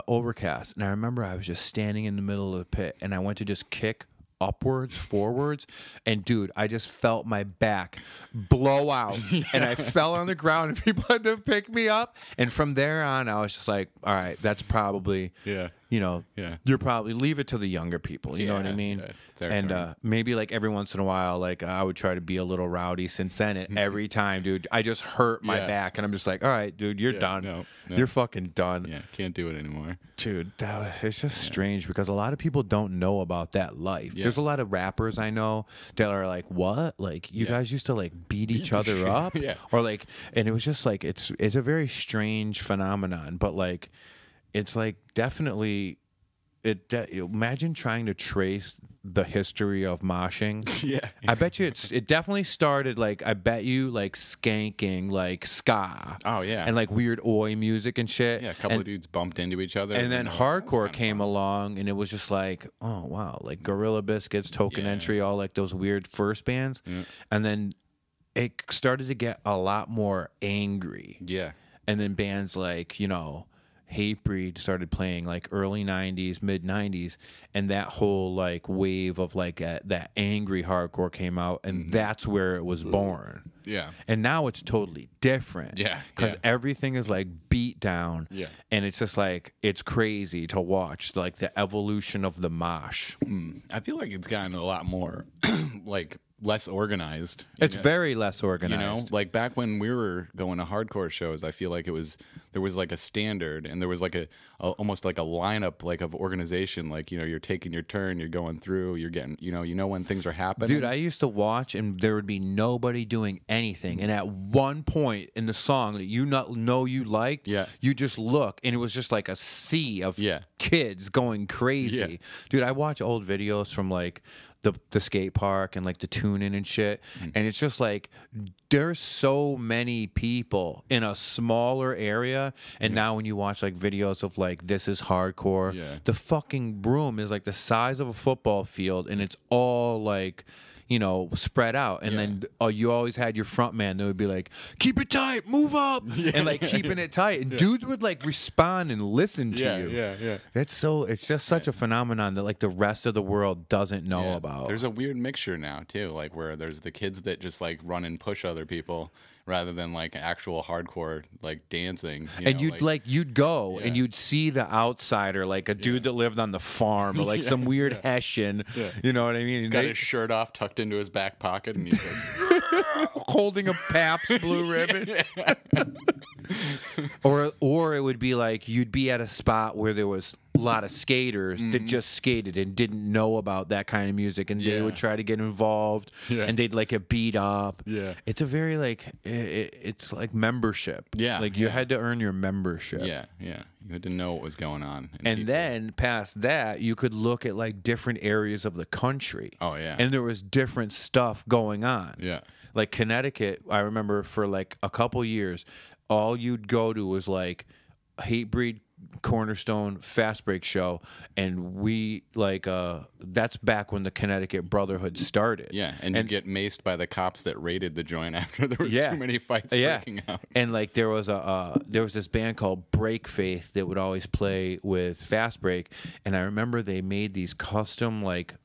Overcast. And I remember I was just standing in the middle of the pit, and I went to just kick upwards, forwards, and dude, I just felt my back blow out, and I fell on the ground, and people had to pick me up. And from there on, I was just like, all right, that's probably, Yeah. you know, Yeah. you're probably leave it to the younger people. You know what I Yeah, mean? yeah, their And turn. maybe like every once in a while, like I would try to be a little rowdy. Since then, every time, dude, I just hurt my Yeah. back, and I'm just like, all right, dude, you're Yeah, done. no. You're fucking done. Yeah, can't do it anymore. Dude, it's just strange because a lot of people don't know about that life. Yeah. There's a lot of rappers I know that are like, "What? Like you Yeah. guys used to like beat each other up?" Yeah. Or like, and it was just like it's a very strange phenomenon. But like, it's like definitely. Imagine trying to trace the history of moshing. Yeah. I bet you it definitely started like I bet you like skanking like ska. Oh, yeah. And like weird oi music and shit. Yeah, a couple of dudes bumped into each other. And then that was hardcore kinda came fun. along, and it was just like, oh wow, like Gorilla Biscuits, Token Yeah. Entry, all like those weird first bands, and then it started to get a lot more angry, Yeah. and then bands like Hatebreed started playing like early 90s, mid 90s, and that whole like wave of like that angry hardcore came out, and that's where it was born. Yeah. And now it's totally different. Yeah, Because yeah. everything is like beat down. Yeah. And it's just like, it's crazy to watch like the evolution of the mosh. I feel like it's gotten a lot more like less organized. It's know? very less You organized. know, like back when we were going to hardcore shows, I feel like there was like a standard, and there was like a almost like a lineup like of organization. Like you're taking your turn, you're going through, you're getting you know when things are happening. Dude, I used to watch, and there would be nobody doing anything. And at one point in the song that you know you liked, Yeah. you just look, and it was just like a sea of Yeah. kids going crazy. Yeah. Dude, I watch old videos from like the skate park and like the tune-in and shit, and it's just like there's so many people in a smaller area. And now when you watch like videos of like This Is Hardcore, Yeah. the fucking room is like the size of a football field, and it's all like spread out. And then you always had your front man that would be like, keep it tight, move up, and like keeping it tight. And dudes would like respond and listen to you. yeah. It's just such a phenomenon that like the rest of the world doesn't know Yeah. about. There's a weird mixture now too, like where there's the kids that just like run and push other people rather than like actual hardcore like dancing. And you'd go and Yeah. you'd see the outsider, like a dude that lived on the farm, or like some weird Hessian. You know what I mean? he's And got they- his shirt off tucked into his back pocket, and he's like, holding a Pabst Blue Ribbon. Or it would be like you'd be at a spot where there was a lot of skaters that just skated and didn't know about that kind of music, and they Yeah. would try to get involved, Yeah. and they'd like get beat up. Yeah. It's a very like it's like membership. Yeah, like you yeah. had to earn your membership. yeah, you had to know what was going on. And people- then past that, you could look at like different areas of the country. Oh, yeah. And there was different stuff going on. Yeah. Like Connecticut, I remember for like a couple years, all you'd go to was like Hatebreed Cornerstone Fast Break show, and we like that's back when the Connecticut Brotherhood started. Yeah, and you get maced by the cops that raided the joint after there was Yeah. too many fights Yeah. breaking out. And like there was this band called Break Faith that would always play with Fast Break, and I remember they made these custom like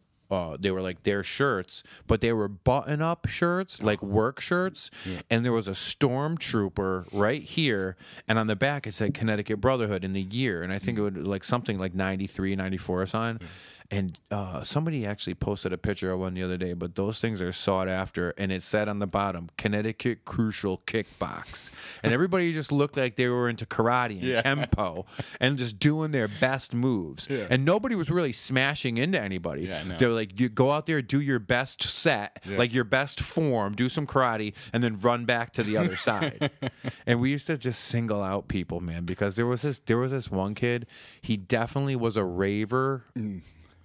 they were like their shirts, but they were button-up shirts, like work shirts, and there was a stormtrooper right here, and on the back it said Connecticut Brotherhood in the year, and I think it would like something like 93, 94 or something. And somebody actually posted a picture of one the other day, but those things are sought after, and it said on the bottom, Connecticut Crucial Kickbox. And everybody just looked like they were into karate and kempo and just doing their best moves. Yeah. And nobody was really smashing into anybody. Yeah, no. They were like, you go out there, do your best set, like your best form, do some karate, and then run back to the other side. And we used to just single out people, man, because there was this one kid, he definitely was a raver.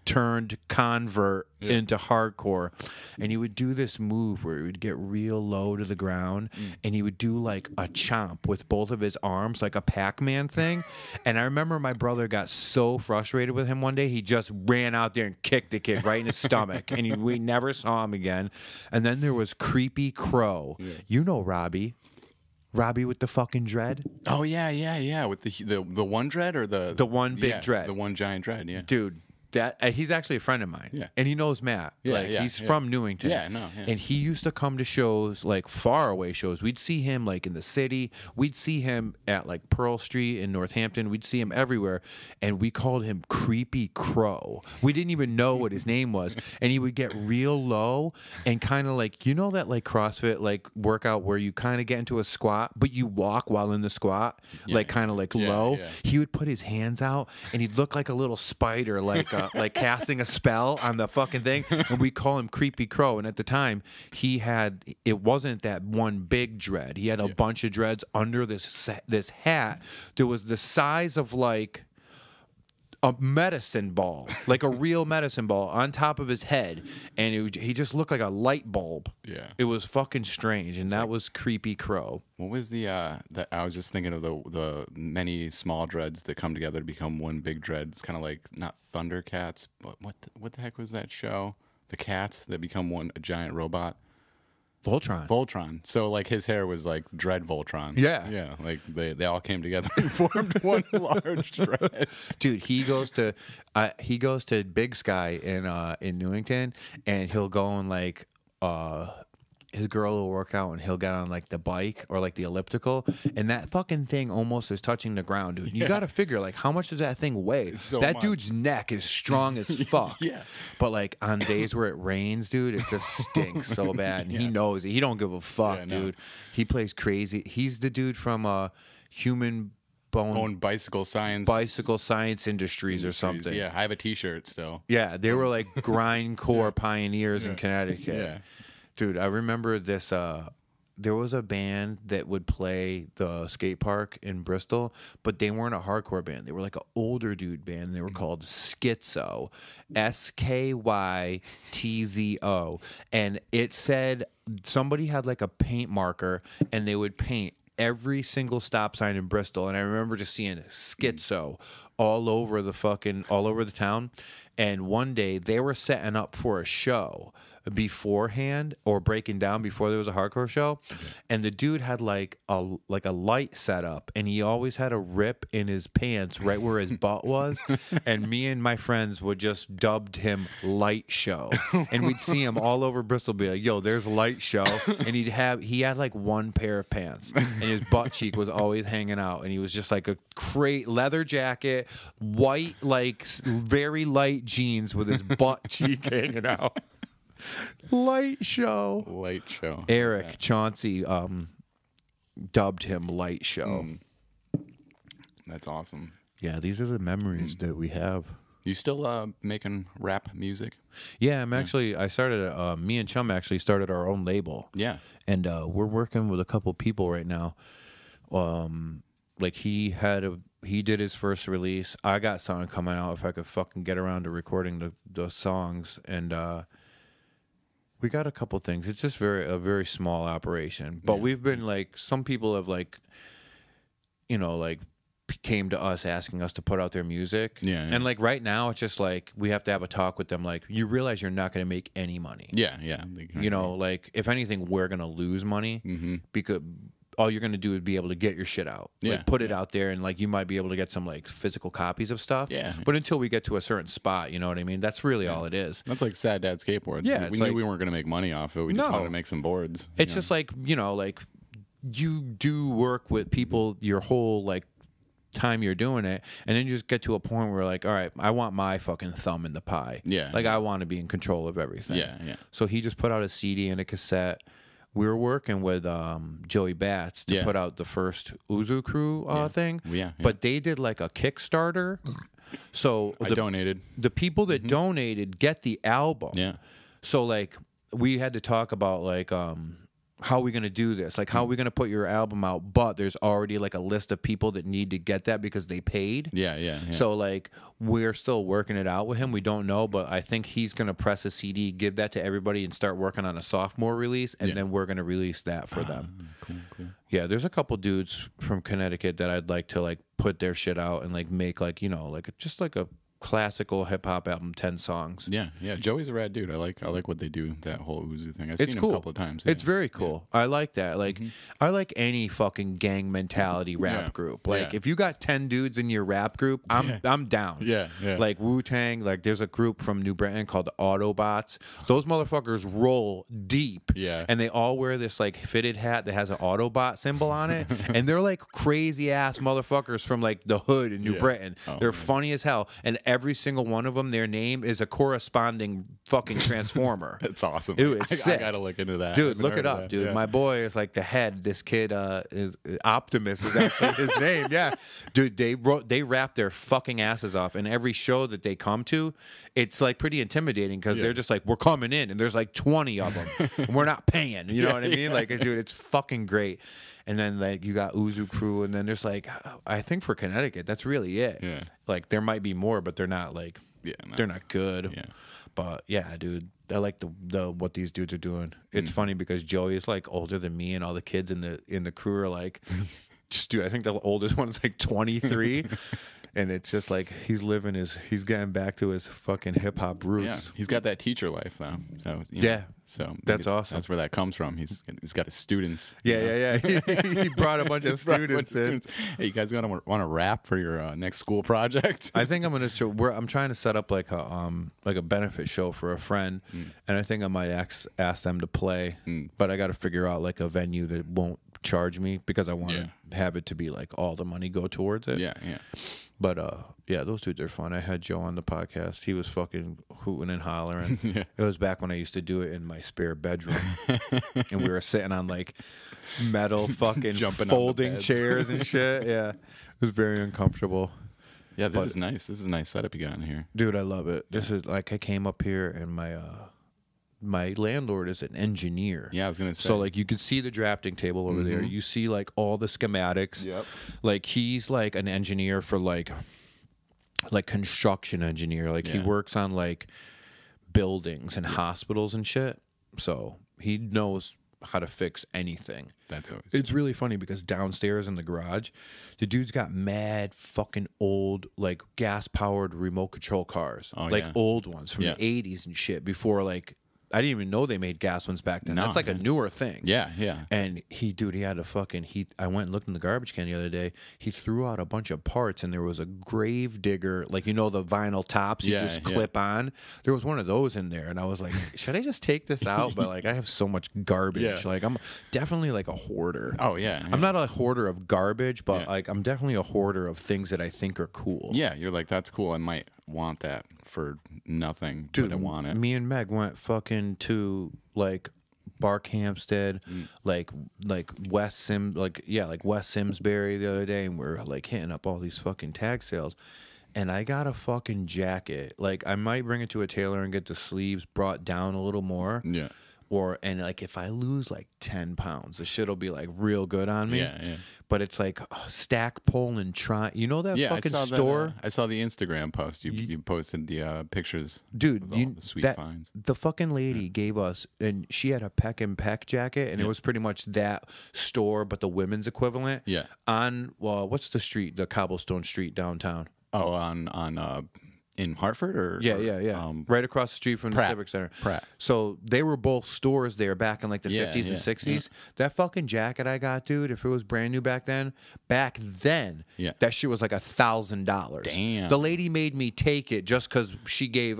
Turned convert into hardcore, and he would do this move where he would get real low to the ground and he would do like a chomp with both of his arms, like a Pac-Man thing. And I remember my brother got so frustrated with him one day, he just ran out there and kicked the kid right in his stomach, and we never saw him again. And then there was Creepy Crow. You know Robbie with the fucking dread? Oh yeah, with the one dread or the one big dread. the one giant dread. Yeah, Dude, that he's actually a friend of mine. Yeah. And he knows Matt. Yeah, like yeah, he's yeah. from Newington. Yeah, no, yeah. And he used to come to shows, like far away shows. We'd see him like in the city. We'd see him at like Pearl Street in Northampton. We'd see him everywhere. And we called him Creepy Crow. We didn't even know what his name was. And he would get real low and kind of like, you know that like CrossFit like workout where you kind of get into a squat, but you walk while in the squat, like kind of like low. Yeah. He would put his hands out and he'd look like a little spider, like casting a spell on the fucking thing. And we call him Creepy Crow. And at the time, it wasn't that one big dread. He had a bunch of dreads under this hat that was the size of like a medicine ball, like a real medicine ball on top of his head, and he just looked like a light bulb. Yeah. It was fucking strange, and that was Creepy Crow. What was the that I was just thinking of the many small dreads that come together to become one big dread. It's kind of like not Thundercats, but what the heck was that show? The cats that become a giant robot. Voltron. So like his hair was like Dread Voltron. Yeah. Like they all came together and formed one large dread. Dude, he goes to Big Sky in Newington, and he'll go and like his girl will work out and he'll get on like the bike or like the elliptical, and that fucking thing almost is touching the ground, dude. You got to figure like how much does that thing weigh? So that much. dude's neck is strong as fuck. Yeah. But like on days where it rains, dude, it just stinks so bad, and he knows it. He don't give a fuck, Yeah, no. dude. He plays crazy. He's the dude from Human Own Bicycle Science Industries or something. Yeah, I have a T-shirt still. Yeah, they were like grindcore pioneers in Connecticut. Yeah. Dude, I remember this. There was a band that would play the skate park in Bristol, but they weren't a hardcore band. They were like an older dude band. They were called Schizo, SKYTZO. And it said somebody had like a paint marker, and they would paint every single stop sign in Bristol. And I remember just seeing Schizo all over the town. And one day they were setting up for a show beforehand, or breaking down before there was a hardcore show. And the dude had like a light set up, and he always had a rip in his pants right where his butt was. And me and my friends would just dubbed him Light Show. And we'd see him all over Bristol, be like, yo, there's Light Show. And he had like one pair of pants, and his butt cheek was always hanging out. And he was just like a great leather jacket, white, like very light jeans with his butt cheek hanging out. Light Show. Eric Chauncey dubbed him Light Show. That's awesome. Yeah, these are the memories that we have. You still making rap music? Yeah, I started, me and Chum actually started our own label. Yeah. And we're working with a couple people right now. Like he did his first release. I got something coming out if I could fucking get around to recording the songs. And we got a couple things. It's just a very small operation. But we've been like, some people have like, you know, like came to us asking us to put out their music. Yeah, yeah. And like right now, it's just like we have to have a talk with them. Like you realize you're not going to make any money. Yeah. You know, like if anything, we're going to lose money because all you're going to do is be able to get your shit out. Yeah, Like put it out there, and like you might be able to get some like physical copies of stuff. Yeah. But until we get to a certain spot, you know what I mean? That's really all it is. That's like Sad Dad Skateboards. Yeah, we it's knew like- we weren't going to make money off it. We just No. wanted to make some boards. It's you know? just like, you know, like you do work with people your whole like time you're doing it, and then you just get to a point where like, all right, I want my fucking thumb in the pie. Yeah. Like I want to be in control of everything. Yeah, yeah. So he just put out a CD and a cassette. We were working with Joey Bats to Yeah. put out the first Uzu Crew thing. Yeah. But they did like a Kickstarter. So I donated. the people that donated get the album. Yeah. So like we had to talk about like how are we going to do this? Like how are we going to put your album out, but there's already like a list of people that need to get that because they paid. Yeah. So like we're still working it out with him. We don't know, but I think he's going to press a CD, give that to everybody and start working on a sophomore release, and then we're going to release that for them. Cool. Yeah, there's a couple dudes from Connecticut that I'd like to like put their shit out and like make like, you know, like just like a classical hip hop album, 10 songs. Yeah. Joey's a rad dude. I like what they do. That whole Uzu thing. I've It's seen cool. him a couple of times. It's yeah. very cool. I like that. Like I like any fucking gang mentality rap Yeah. group. Like Yeah. if you got 10 dudes in your rap group, I'm down. Yeah. Like Wu-Tang, like there's a group from New Britain called the Autobots. Those motherfuckers roll deep. Yeah. And they all wear this like fitted hat that has an Autobot symbol on it. And they're like crazy ass motherfuckers from like the hood in New Yeah. Britain. Oh, They're man. funny as hell. And every single one of them, their name is a corresponding fucking transformer. It's awesome. Dude, it's I sick. gotta look into that. I Dude, haven't look heard it of up, that. dude. Yeah. My boy is like the head. This kid is Optimus is actually his name. Yeah, dude. They rap their fucking asses off, and every show that they come to, it's like pretty intimidating because they're just like, we're coming in, and there's like 20 of them, and we're not paying. You know what I mean? Like, dude, it's fucking great. And then like you got Uzu Crew, and then there's like, I think for Connecticut, that's really it. Yeah. Like there might be more, but they're not like, no. they're not good. Yeah. But yeah, dude, I like the what these dudes are doing. It's funny because Joey is like older than me, and all the kids in the crew are like, just dude. I think the oldest one is like 23, and it's just like he's getting back to his fucking hip hop Yeah, roots. he's got that teacher life though. So Yeah. so That's awesome. That's where that comes from. He's got his students. Yeah. He brought a bunch of students in. Hey, you guys want to rap for your next school project? I think I'm gonna show. I'm trying to set up like a benefit show for a friend, and I think I might ask them to play. But I got to figure out like a venue that won't charge me because I want to have it to be like all the money go towards it. Yeah. But yeah, those dudes are fun. I had Joe on the podcast. He was fucking hooting and hollering. It was back when I used to do it in my spare bedroom, and we were sitting on like metal fucking Jumping on the folding beds. chairs and shit. Yeah, it was very uncomfortable. Yeah, this is nice. This is a nice setup you got in here. Dude, I love it. This is like I came up here and my landlord is an engineer. Yeah, I was gonna say. So like you can see the drafting table over there. You see like all the schematics. Yep. Like he's like an engineer for like construction engineer. Like he Yeah. works on like buildings and hospitals and shit. So he knows how to fix anything. That's always. It's really funny because downstairs in the garage, the dude's got mad fucking old, like gas powered remote control cars. Oh, like yeah. old ones from Yeah. the 80s and shit before like, I didn't even know they made gas ones back then. No, That's like a yeah. newer thing. Yeah. And he had a fucking, I went and looked in the garbage can the other day. He threw out a bunch of parts and there was a grave digger, like, you know, the vinyl tops you Yeah, just yeah. clip on. There was one of those in there. And I was like, should I just take this out? But like, I have so much garbage. Yeah. Like, I'm definitely like a hoarder. Oh yeah. I'm not a hoarder of garbage, but Yeah. like, I'm definitely a hoarder of things that I think are cool. Yeah, you're like, that's cool. I might want that for nothing, Dude, but I want it. me and Meg went fucking to like Barkhamsted, like West Simsbury the other day, and we're like hitting up all these fucking tag sales. And I got a fucking jacket. Like I might bring it to a tailor and get the sleeves brought down a little more. Yeah. and like if I lose like 10 pounds, the shit'll be like real good on me. Yeah, yeah. But it's like Stackpole and Try. You know that Yeah, fucking I saw store? I saw the Instagram post. You posted the pictures. Dude, of all the sweet finds. the fucking lady gave us, and she had a Peck and Peck jacket, and it was pretty much that store, but the women's equivalent. Yeah. On what's the street, the cobblestone street downtown? Oh, on in Hartford or Yeah. Right across the street from the Pratt. Civic Center. Pratt. So they were both stores there back in like the Yeah, 50s and yeah, 60s. That fucking jacket I got, dude, if it was brand new back then, Yeah. that shit was like $1,000. Damn. The lady made me take it just because she gave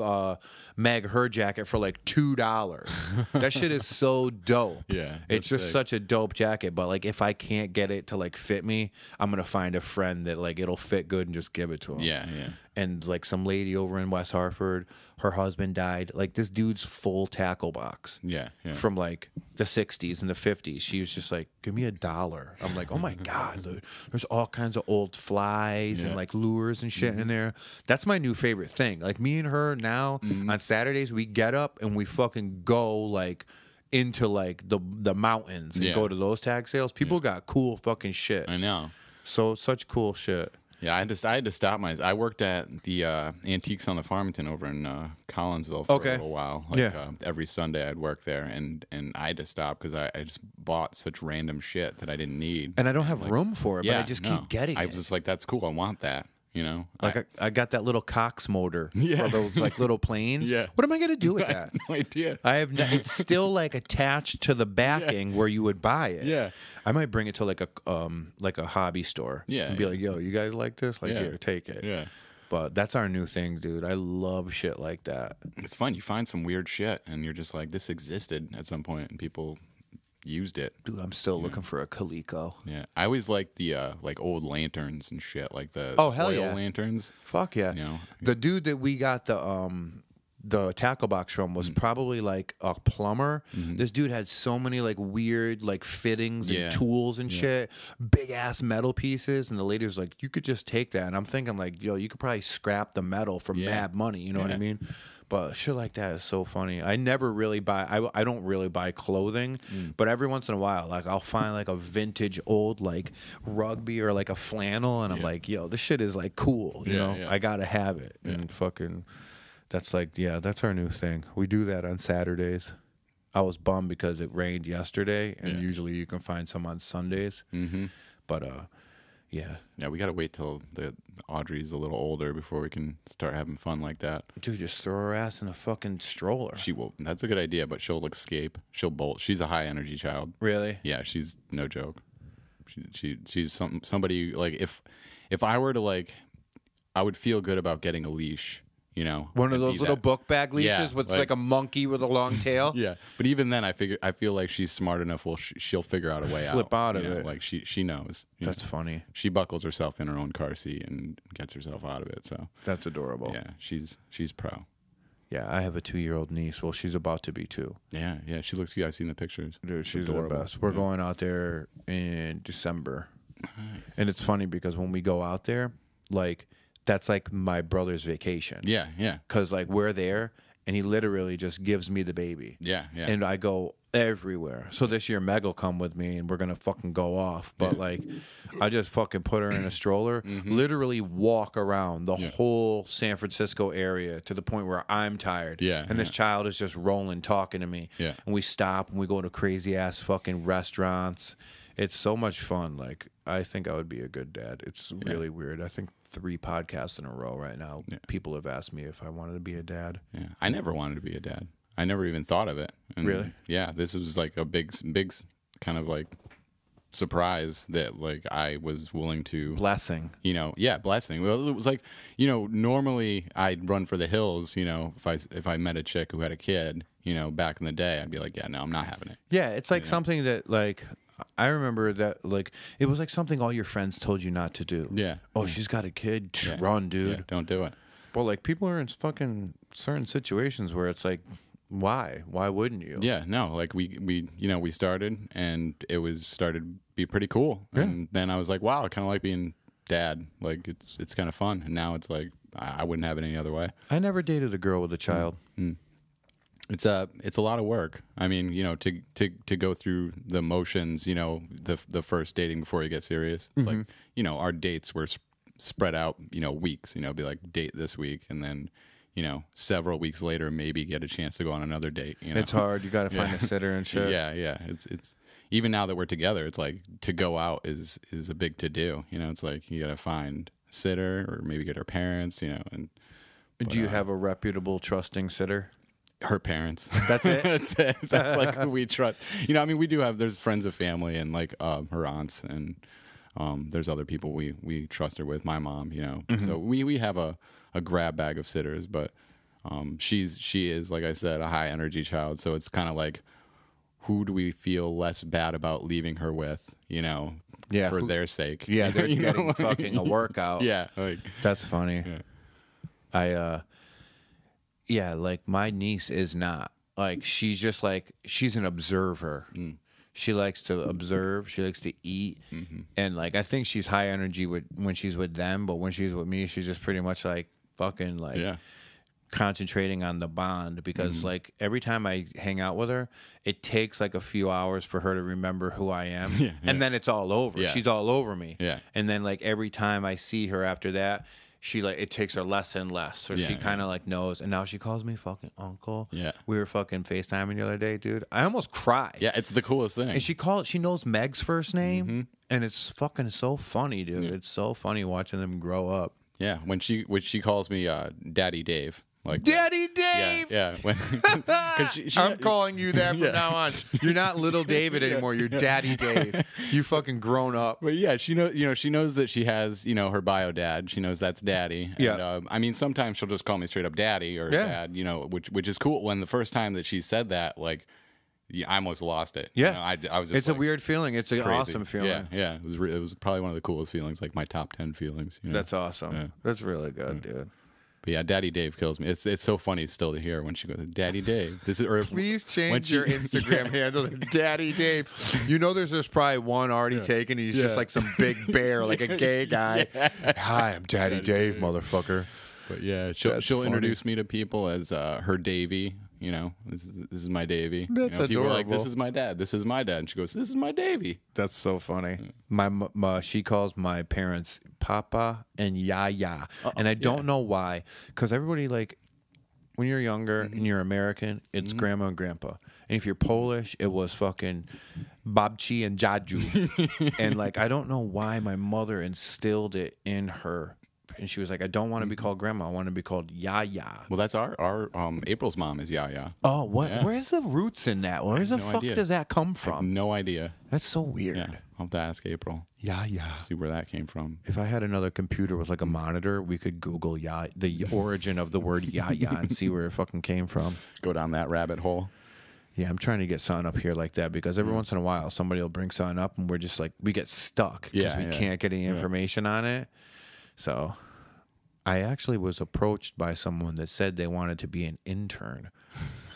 Meg her jacket for like $2. That shit is so dope. Yeah, It's that's just sick. such a dope jacket. But like if I can't get it to like fit me, I'm going to find a friend that like it'll fit good and just give it to him. Yeah, yeah. And like some lady over in West Hartford, her husband died. Like this dude's full tackle box Yeah, yeah. from like the 60s and the 50s. She was just like, give me $1. I'm like, oh my God, dude. There's all kinds of old flies and Yeah. like lures and shit in there. That's my new favorite thing. Like me and her now on Saturdays, we get up and we fucking go like into like the mountains and Yeah. go to those tag sales. People got cool fucking shit. I know. So such cool shit. Yeah, I had to stop I worked at the Antiques on the Farmington over in Collinsville for Okay. a little while. Like, Yeah. every Sunday I'd work there, and I had to stop because I just bought such random shit that I didn't need. And I don't have room for it, yeah, but I just no. keep getting I it. was just like, that's cool. I want that. You know, Like I got that little Cox motor Yeah. for those like little planes. Yeah. What am I gonna do with I that? have no idea. I have. It's still like attached to the backing where you would buy it. Yeah. I might bring it to like a hobby store. Yeah, And be yeah. like, yo, you guys like this? Like, Yeah. here, take it. Yeah. But that's our new thing, dude. I love shit like that. It's fun. You find some weird shit, and you're just like, this existed at some point, and people used it. Dude, I'm still looking for a Coleco. Yeah, I always like the like old lanterns and shit, like the Oh, hell oil yeah. lanterns. Fuck yeah. You know? The dude that we got the tackle box from was probably like a plumber. This dude had so many like weird like fittings Yeah. and tools and shit, big ass metal pieces. And the lady was like, "You could just take that." And I'm thinking like, "Yo, you could probably scrap the metal for Yeah. mad money." You know what I Yeah. mean? But shit like that is so funny. I never really buy. I don't really buy clothing, but every once in a while, like I'll find like a vintage old like rugby or like a flannel, and I'm like, "Yo, this shit is like cool." You Yeah, know, yeah. I gotta have it. And fucking. That's like, yeah, that's our new thing. We do that on Saturdays. I was bummed because it rained yesterday, and Yeah. usually you can find some on Sundays. Mm-hmm. But yeah, Yeah, we got to wait till the Audrey's a little older before we can start having fun like that. dude, just throw her ass in a fucking stroller. She will. That's a good idea, but she'll escape. She'll bolt. She's a high energy child. Really? Yeah, she's no joke. She's somebody like if I were to like, I would feel good about getting a leash. You know, One of and those be little that- book bag leashes Yeah, with like- like a monkey with a long tail. Yeah, but even then, I feel like she's smart enough. Well, she'll figure out a way Flip out of you know, it. Like she knows. You That's know? funny. She buckles herself in her own car seat and gets herself out of it. So That's adorable. yeah, she's pro. Yeah, I have a 2-year-old niece. Well, she's about to be 2. Yeah, yeah, she looks cute. I've seen the pictures. Dude, she's Adorable. the best. We're Yeah. going out there in December. And it's funny because when we go out there, like, that's like my brother's vacation. Yeah, yeah, Because, like, we're there, and he literally just gives me the baby. yeah, yeah. And I go everywhere. So this year, Meg will come with me, and we're going to fucking go off. But, like, I just fucking put her in a stroller, Mm-hmm. literally walk around the whole San Francisco area to the point where I'm tired. Yeah, And this yeah. child is just rolling, talking to me. Yeah. And we stop, and we go to crazy-ass fucking restaurants. It's so much fun. Like, I think I would be a good dad. It's really weird. I think 3 podcasts in a row right now, people have asked me if I wanted to be a dad. Yeah, I never wanted to be a dad. I never even thought of it. And Really? Yeah, this was like a big kind of like surprise that like I was willing to, Blessing. you know, yeah, blessing. Well, it was like, you know, normally I'd run for the hills, you know, if I met a chick who had a kid, you know, back in the day, I'd be like, yeah, no, I'm not having it. Yeah, it's like something that, like, I remember that, like, it was like something all your friends told you not to do. Yeah. Oh, she's got a kid. Yeah. Run, dude. Yeah, don't do it. But, like, people are in fucking certain situations where it's like, why? Why wouldn't you? Yeah, no, like we you know, we started and it started to be pretty cool. And then I was like, wow, I kind of like being dad. Like it's kind of fun. And now it's like I wouldn't have it any other way. I never dated a girl with a child. It's a lot of work. I mean, to go through the motions, the first dating before you get serious. It's like, our dates were spread out, weeks, be like date this week and then, several weeks later maybe get a chance to go on another date. It's hard. You got to find a sitter and shit. Yeah. It's even now that we're together, it's like to go out is a big to do. It's like you got to find a sitter or maybe get her parents, and Do you have a reputable, trusting sitter? her parents. That's it? That's it. That's like who we trust. We do have, there's friends of family and like her aunts and there's other people we trust her with, my mom, So we have a grab bag of sitters, but she is, like I said, a high energy child. So it's kind of like, who do we feel less bad about leaving her with, for their sake? Yeah, they're getting fucking a workout. Yeah. Like, That's funny. yeah. Like my niece is not. Like she's just like, she's an observer. She likes to observe. She likes to eat. And like, I think she's high energy when she's with them, but when she's with me, she's just pretty much like fucking like concentrating on the bond because like every time I hang out with her, it takes like a few hours for her to remember who I am. And then it's all over. Yeah. She's all over me. Yeah. And then like every time I see her after that, she like, it takes her less and less. So she kind of like knows. And now she calls me fucking uncle. Yeah. We were fucking FaceTiming the other day, dude. I almost cried. Yeah, it's the coolest thing. And she knows Meg's first name. And it's fucking so funny, dude. It's so funny watching them grow up. Yeah, when she calls me Daddy Dave. Like Daddy Dave. Yeah. When, 'cause she I'm calling you that from now on. You're not little David anymore. You're Daddy Dave. You fucking grown up. But yeah, she knows that she has, her bio dad. She knows that's daddy. Yeah. And, I mean, sometimes she'll just call me straight up daddy or dad, which is cool. When the first time that she said that, like, I almost lost it. Yeah. I was just It's a weird feeling. It's an crazy. awesome feeling. Yeah. It was probably one of the coolest feelings, like my top 10 feelings. That's awesome. Yeah. That's really good, dude. But yeah, Daddy Dave kills me. It's so funny still to hear when she goes, Daddy Dave. Please change your Instagram handle to Daddy Dave. There's probably one already taken. He's just like some big bear, like a gay guy. Hi, I'm Daddy Dave, motherfucker. But yeah, she'll introduce me to people as her Davy. This is my Davy. That's people are like, adorable. this is my dad. This is my dad. And she goes, this is my Davy. That's so funny. She calls my parents Papa and Yaya, and I don't know why. Because everybody, like, when you're younger and you're American, it's Grandma and Grandpa, and if you're Polish, it was fucking Babci and Jaju. And like, I don't know why my mother instilled it in her. And she was like, I don't want to be called Grandma. I want to be called Yaya. Well, that's our April's mom is Yaya. Oh, what? Yeah. Where's the roots in that? Where the no fuck idea. does that come I have from? no idea. That's so weird. Yeah, I'll have to ask April. Yaya. See where that came from. If I had another computer with like a monitor, we could Google the origin of the word Yaya and see where it fucking came from. Go down that rabbit hole. Yeah, I'm trying to get something up here like that because every once in a while somebody will bring something up and we're just like, we get stuck because we can't get any information on it. So I actually was approached by someone that said they wanted to be an intern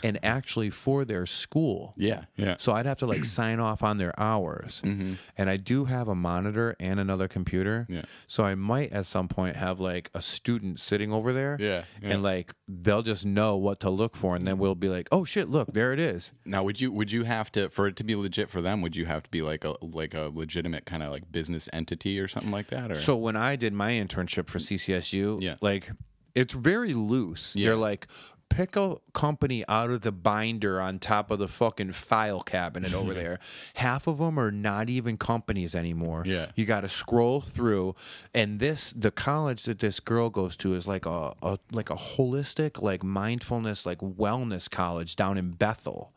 and actually for their school. Yeah. So I'd have to like sign off on their hours. And I do have a monitor and another computer. Yeah. So I might at some point have like a student sitting over there. Yeah. And like they'll just know what to look for and then we'll be like, "Oh shit, look, there it is." Now, would you have to, for it to be legit for them, would you have to be like a legitimate kind of like business entity or something like that? Or? So when I did my internship for CCSU, like it's very loose. Yeah. You're like, pick a company out of the binder on top of the fucking file cabinet over there. Half of them are not even companies anymore. Yeah. You got to scroll through, and the college that this girl goes to is like a holistic, like mindfulness, like wellness college down in Bethel.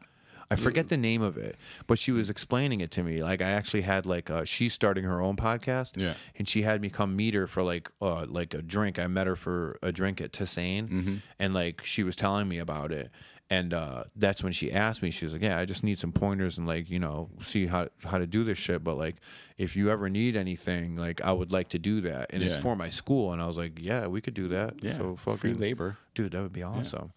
I forget the name of it, but she was explaining it to me. Like I actually had like she's starting her own podcast, and she had me come meet her for like a drink. I met her for a drink at Tisane, and like she was telling me about it, and that's when she asked me. She was like, "Yeah, I just need some pointers and like see how to do this shit. But like if you ever need anything, like I would like to do that, and it's for my school." And I was like, "Yeah, we could do that. Yeah, so fucking free labor, dude. That would be awesome."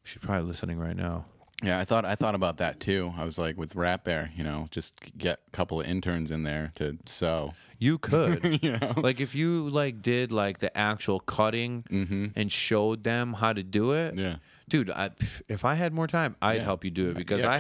She's probably listening right now. Yeah, I thought about that too. I was like, with Rat Bear, just get a couple of interns in there to sew. You could, like if you like did like the actual cutting and showed them how to do it. Yeah, Dude, if I had more time, I'd help you do it because Yeah,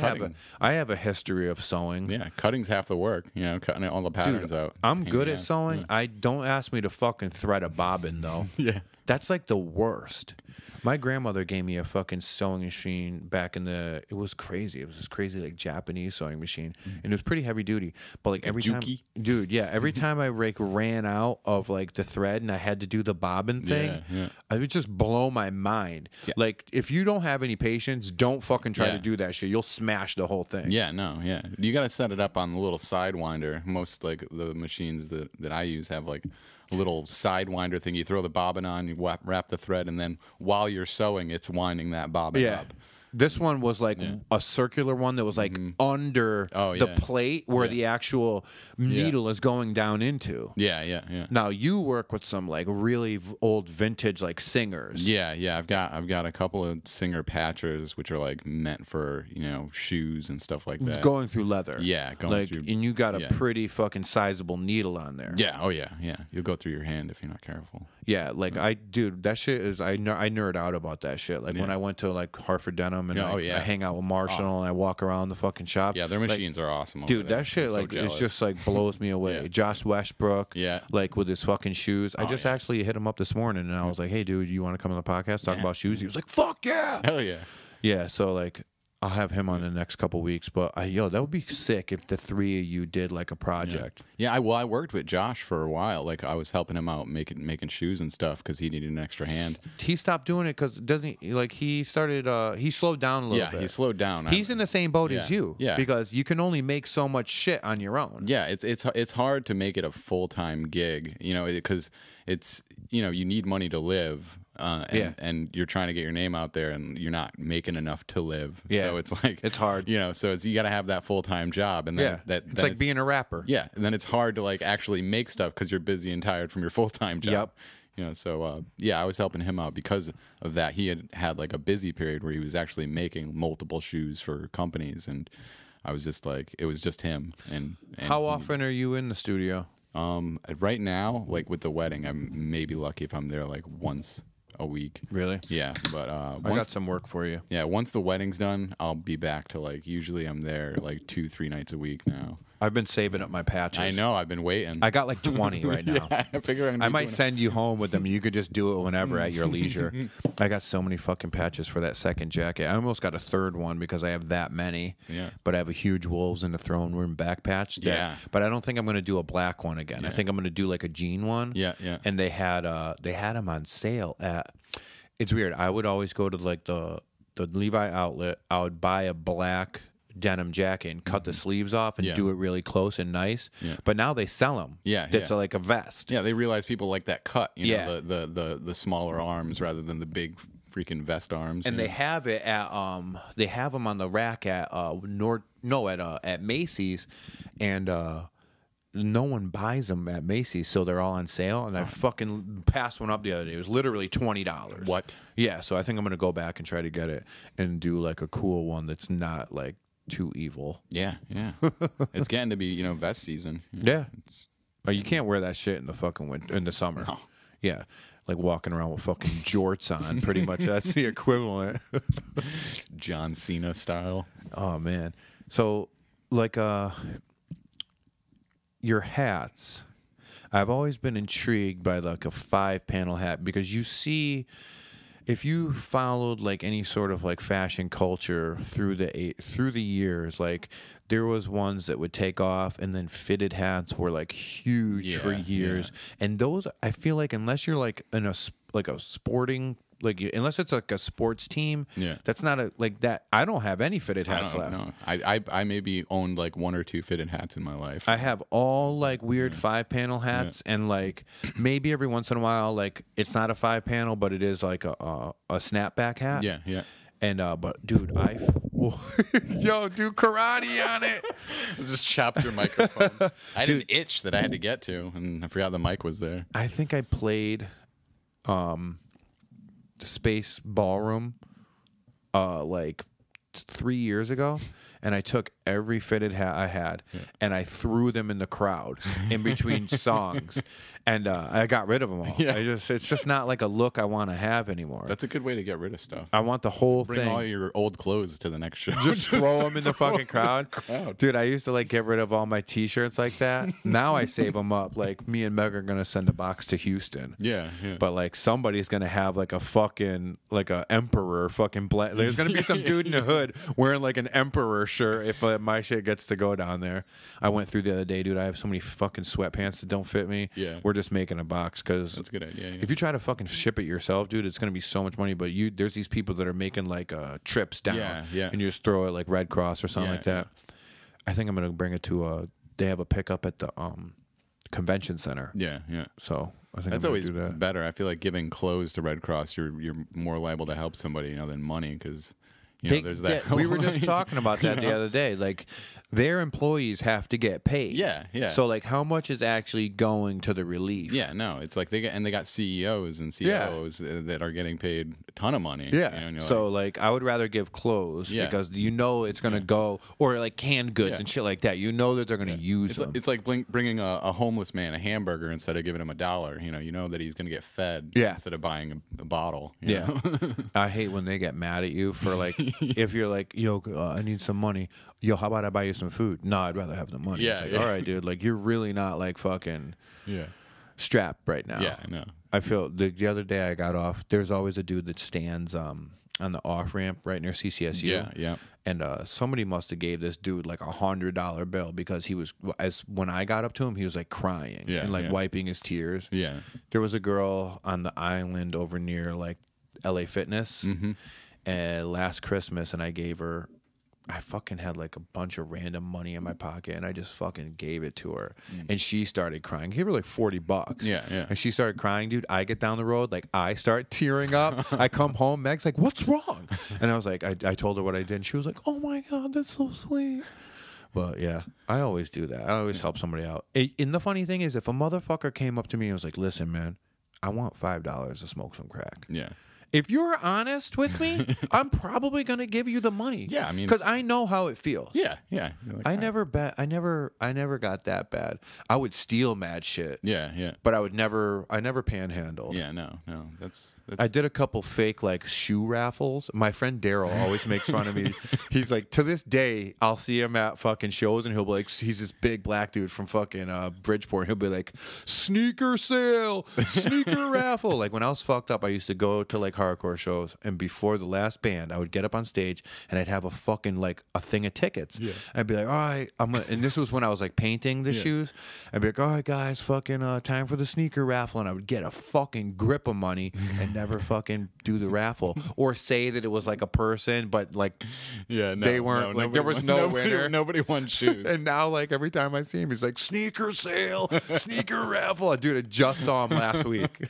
I have a history of sewing. Yeah, cutting's half the work. You know, cutting all the patterns Dude, out. I'm Pain good in the at ass. sewing. I don't ask me to fucking thread a bobbin though. Yeah. That's like the worst. My grandmother gave me a fucking sewing machine back in the. It was crazy. It was this crazy like Japanese sewing machine, and it was pretty heavy duty. But like every time, Juki? dude, yeah, every time I like ran out of like the thread and I had to do the bobbin thing, yeah. I would just blow my mind. Yeah. Like if you don't have any patience, don't fucking try Yeah. to do that shit. You'll smash the whole thing. Yeah, no, yeah. You got to set it up on the little sidewinder. Most like the machines that I use have like a little sidewinder thing. You throw the bobbin on, you wrap the thread, and then while you're sewing, it's winding that bobbin Yeah. up. This one was like a circular one that was like under Oh, the yeah. plate where the actual needle is going down into. Yeah, yeah. Now you work with some like really old vintage like Singers. Yeah, I've got a couple of Singer patchers which are like meant for, shoes and stuff like that. Going through leather. Yeah, going like, through- and you got a yeah. pretty fucking sizable needle on there. Yeah, oh yeah. You'll go through your hand if you're not careful. Yeah, like dude, that shit is I nerd out about that shit. Like when I went to like Hartford Denim and Yeah, I hang out with Marshall and I walk around the fucking shop. Yeah, their Like, machines are awesome. over dude, there. that shit I'm so like it's jealous. just like blows me away. Yeah. Josh Westbrook, Yeah. like with his fucking shoes. I just yeah. actually hit him up this morning and I was like, "Hey, dude, you want to come on the podcast talk about shoes?" He was like, "Fuck yeah!" Hell yeah. Yeah, so like I'll have him on the next couple weeks, but that would be sick if the three of you did like a project. Yeah, I worked with Josh for a while. Like I was helping him out making shoes and stuff because he needed an extra hand. He stopped doing it because doesn't he, like he started he slowed down a little Yeah, bit. he slowed down. He's in the same boat as Yeah, you. yeah. Because you can only make so much shit on your own. Yeah, it's hard to make it a full-time gig, because it's you need money to live, and you're trying to get your name out there, and you're not making enough to live. Yeah. So it's like It's hard. So you got to have that full-time job, and then It's like being a rapper. Yeah, and then it's hard to like actually make stuff because you're busy and tired from your full-time job. Yep. So I was helping him out because of that. He had like a busy period where he was actually making multiple shoes for companies, and I was just like, it was just him. And How often are you in the studio? Right now, like with the wedding, I'm maybe lucky if I'm there like once a week. Really? Yeah, but I got once some work for you. once the wedding's done, I'll be back to like usually I'm there like 2-3 nights a week now. I've been saving up my patches. I know, I've been waiting. I got like 20 right now. I figure I might send you home with them. You could just do it whenever at your leisure. I got so many fucking patches for that second jacket. I almost got a third one because I have that many. Yeah. But I have a huge Wolves in the throne room back patch. Yeah. But I don't think I'm going to do a black one again. I think I'm going to do like a jean one. Yeah. And they had them on sale at. It's weird. I would always go to like the Levi outlet. I would buy a black denim jacket and cut the sleeves off and Yeah. do it really close and nice. Yeah. But now they sell them. Yeah, That's yeah. like a vest. Yeah, they realize people like that cut, Yeah. the smaller arms rather than the big freaking vest arms. And they have it at they have them on the rack at at Macy's, and no one buys them at Macy's, so they're all on sale. And I fucking passed one up the other day. It was literally $20. What? Yeah, so I think I'm gonna go back and try to get it and do like a cool one that's not like too evil. Yeah. It's getting to be, vest season. Yeah, you can't wear that shit in the fucking in the summer. No. Yeah. Like walking around with fucking jorts on, pretty much. That's the equivalent. John Cena style. Oh man. So like your hats. I've always been intrigued by like a 5-panel hat because you see if you followed like any sort of like fashion culture through the years, like there was ones that would take off and then fitted hats were like huge for Yeah, years. And those I feel like unless you're like in a sporting unless it's like a sports team, Yeah. that's not like that. I don't have any fitted hats I don't left. know. I maybe owned like 1 or 2 fitted hats in my life. I have all like weird 5-panel hats, and like maybe every once in a while, like it's not a 5-panel, but it is like a snapback hat. Yeah. And but dude, yo, do karate on it. Just chopped your microphone. I had an itch that I had to get to, and I forgot the mic was there. I think I played the Space Ballroom like 3 years ago, and I took every fitted hat I had and I threw them in the crowd in between songs, and I got rid of them all. Yeah. It's just not like a look I want to have anymore. That's a good way to get rid of stuff. I want the whole Bring thing. all your old clothes to the next show. Just throw them in the fucking crowd. Dude, I used to like get rid of all my t-shirts like that. Now I save them up. Like me and Meg are going to send a box to Houston. Yeah, yeah. But like somebody's going to have like a fucking, like a emperor fucking there's going to be some dude in a hood wearing like an emperor shirt if my shit gets to go down there. I went through the other day, dude. I have so many fucking sweatpants that don't fit me. Yeah. We're just making a box because That's a good idea. Yeah. if you try to fucking ship it yourself, dude, it's going to be so much money. But there's these people that are making like trips down. Yeah. And you just throw it like Red Cross or something Yeah, like that. I think I'm going to bring it to they have a pickup at the convention center. Yeah, yeah. So I think That's I'm always do that. better. I feel like giving clothes to Red Cross, you're more liable to help somebody, than money, because there's that. We were just talking about that the know? other day. Like, their employees have to get paid. Yeah, yeah. So, like, how much is actually going to the relief? Yeah, no, it's like they got CEOs and COOs that are getting paid a ton of money. Yeah. And you're So, like, I would rather give clothes Yeah. because it's going to go, or like canned goods Yeah. and shit like that. You know that they're going to use it's them. like, it's like bringing a homeless man a hamburger instead of giving him $1. You know that he's going to get fed instead of buying a bottle. you Yeah. know? I hate when they get mad at you for like, if you're like, yo, I need some money. Yo, how about I buy you some food? No, I'd rather have the money. Yeah, It's like, yeah. all right, dude. Like, you're really not like fucking yeah. strapped right now. Yeah, I know. I feel the other day I got off. There's always a dude that stands on the off ramp right near CCSU. Yeah, yeah. And somebody must have gave this dude like $100 bill because he was when I got up to him, he was like crying Yeah, and like yeah. wiping his tears. Yeah. There was a girl on the island over near like LA Fitness last Christmas, and I gave her. I fucking had like a bunch of random money in my pocket, and I just fucking gave it to her, and she started crying. I gave her like $40. Yeah, yeah. And she started crying, dude. I get down the road, like I start tearing up. I come home, Meg's like, "What's wrong?" And I was like, I told her what I did, and she was like, "Oh my god, that's so sweet." But yeah, I always do that. I always help somebody out. And the funny thing is, if a motherfucker came up to me and was like, "Listen, man, I want $5 to smoke some crack." Yeah. If you're honest with me, I'm probably gonna give you the money. Yeah, I mean- because I know how it feels. Yeah, yeah. You're like, I all right. never got that bad. I would steal mad shit. Yeah, yeah. But I never panhandled. Yeah, no. That's I did a couple fake like shoe raffles. My friend Daryl always makes fun of me. He's like, to this day, I'll see him at fucking shows, and he'll be like, he's this big black dude from fucking Bridgeport. He'll be like, sneaker sale, sneaker raffle. Like when I was fucked up, I used to go to like hardcore shows, and before the last band, I would get up on stage and I'd have a fucking like a thing of tickets. Yeah. I'd be like, all right, and this was when I was like painting the shoes. I'd be like, all right, guys, fucking time for the sneaker raffle, and I would get a fucking grip of money and never fucking do the raffle or say that it was like a person, but like Yeah, no, they weren't like there was no winner. Nobody won shoes. And now, like every time I see him, he's like sneaker sale, sneaker raffle. Dude, I just saw him last week.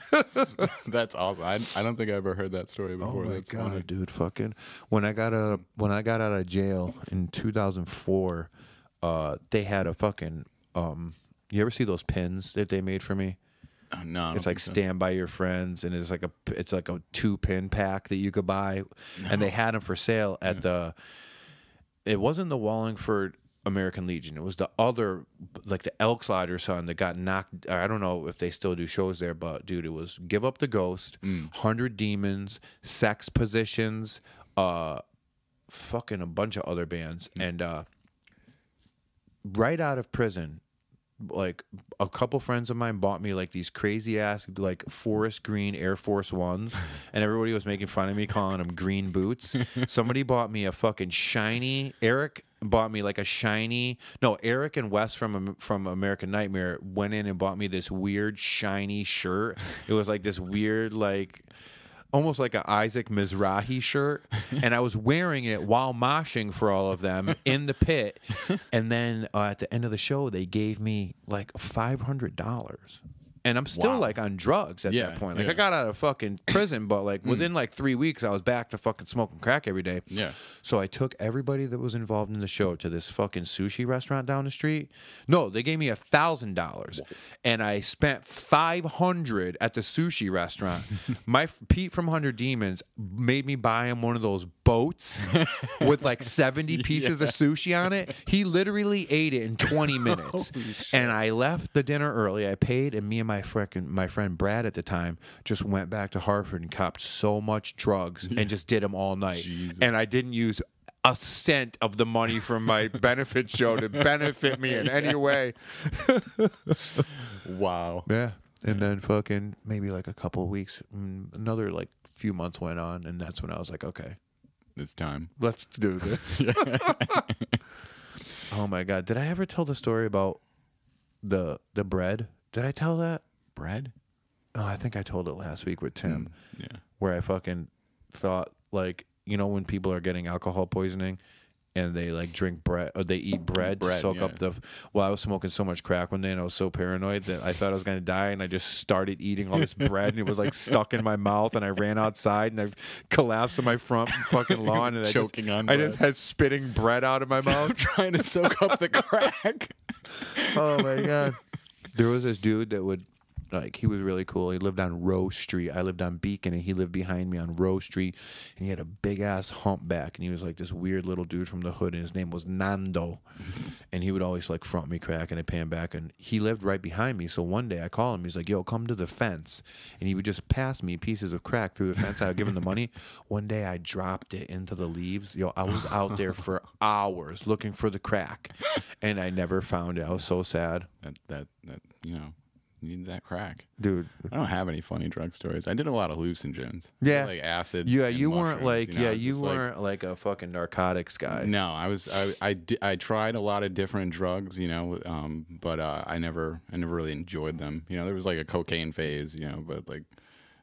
That's awesome. I don't think I ever heard that story before. Oh my That's god, funny. dude! Fucking when I got out of jail in 2004, they had a fucking You ever see those pins that they made for me? Oh, no, I don't It's like think so. Stand By Your Friends, and it's like a 2-pin pack that you could buy, and they had them for sale at the. It wasn't the Wallingford American Legion. It was the other, like the Elks Lodge or something that got knocked. I don't know if they still do shows there, but dude, it was Give Up the Ghost, 100 Demons, Sex Positions, fucking a bunch of other bands, and right out of prison, like a couple friends of mine bought me like these crazy ass like forest green Air Force Ones, and everybody was making fun of me calling them green boots. Somebody bought me a fucking shiny. Eric bought me like a shiny. No, Eric and Wes from American Nightmare went in and bought me this weird shiny shirt. It was like this weird like. Almost like an Isaac Mizrahi shirt, and I was wearing it while moshing for all of them in the pit. And then at the end of the show, they gave me like $500, and I'm still Wow. like on drugs at Yeah, that point. Like yeah. I got out of fucking prison, but like within like 3 weeks, I was back to fucking smoking crack every day. Yeah. So I took everybody that was involved in the show to this fucking sushi restaurant down the street. No, they gave me $1,000, and I spent $500 at the sushi restaurant. Pete from 100 Demons made me buy him one of those boats with like 70 pieces of sushi on it. He literally ate it in 20 minutes. And I left the dinner early. I paid, and me and my friend Brad at the time just went back to Hartford and copped so much drugs and just did them all night. Jesus. And I didn't use a cent of the money from my benefit show to benefit me in any way. Wow. Yeah. And then fucking maybe like a couple of weeks, another like few months went on, and that's when I was like, okay, It's time. let's do this. Oh my God. Did I ever tell the story about the bread? Did I tell that? Bread? Oh, I think I told it last week with Tim, Yeah. where I fucking thought, like, you know, when people are getting alcohol poisoning and they like drink bread or they eat bread to Bread, soak yeah. up the. Well, I was smoking so much crack one day and I was so paranoid that I thought I was going to die, and I just started eating all this bread and it was like stuck in my mouth, and I ran outside and I collapsed on my front fucking lawn and Choking on I just bread. had spitting bread out of my mouth. Trying to soak up the crack. Oh my God. There was this dude that would, like, he was really cool. He lived on Rose Street. I lived on Beacon, and he lived behind me on Rose Street. And he had a big ass humpback, and he was like this weird little dude from the hood, and his name was Nando. And he would always like front me crack, and I'd pay him back. And he lived right behind me. So one day I call him. He's like, "Yo, come to the fence." And he would just pass me pieces of crack through the fence. I would give him the money. One day I dropped it into the leaves. Yo, I was out there for hours looking for the crack, and I never found it. I was so sad, that you know, you need that crack. dude. I don't have any funny drug stories. I did a lot of hallucinogens. Yeah. Like acid. Yeah, and you weren't mushrooms, like, you know, it's you just like- weren't like a fucking narcotics guy. No, I tried a lot of different drugs, you know, but I never really enjoyed them. You know, there was like a cocaine phase, you know, but like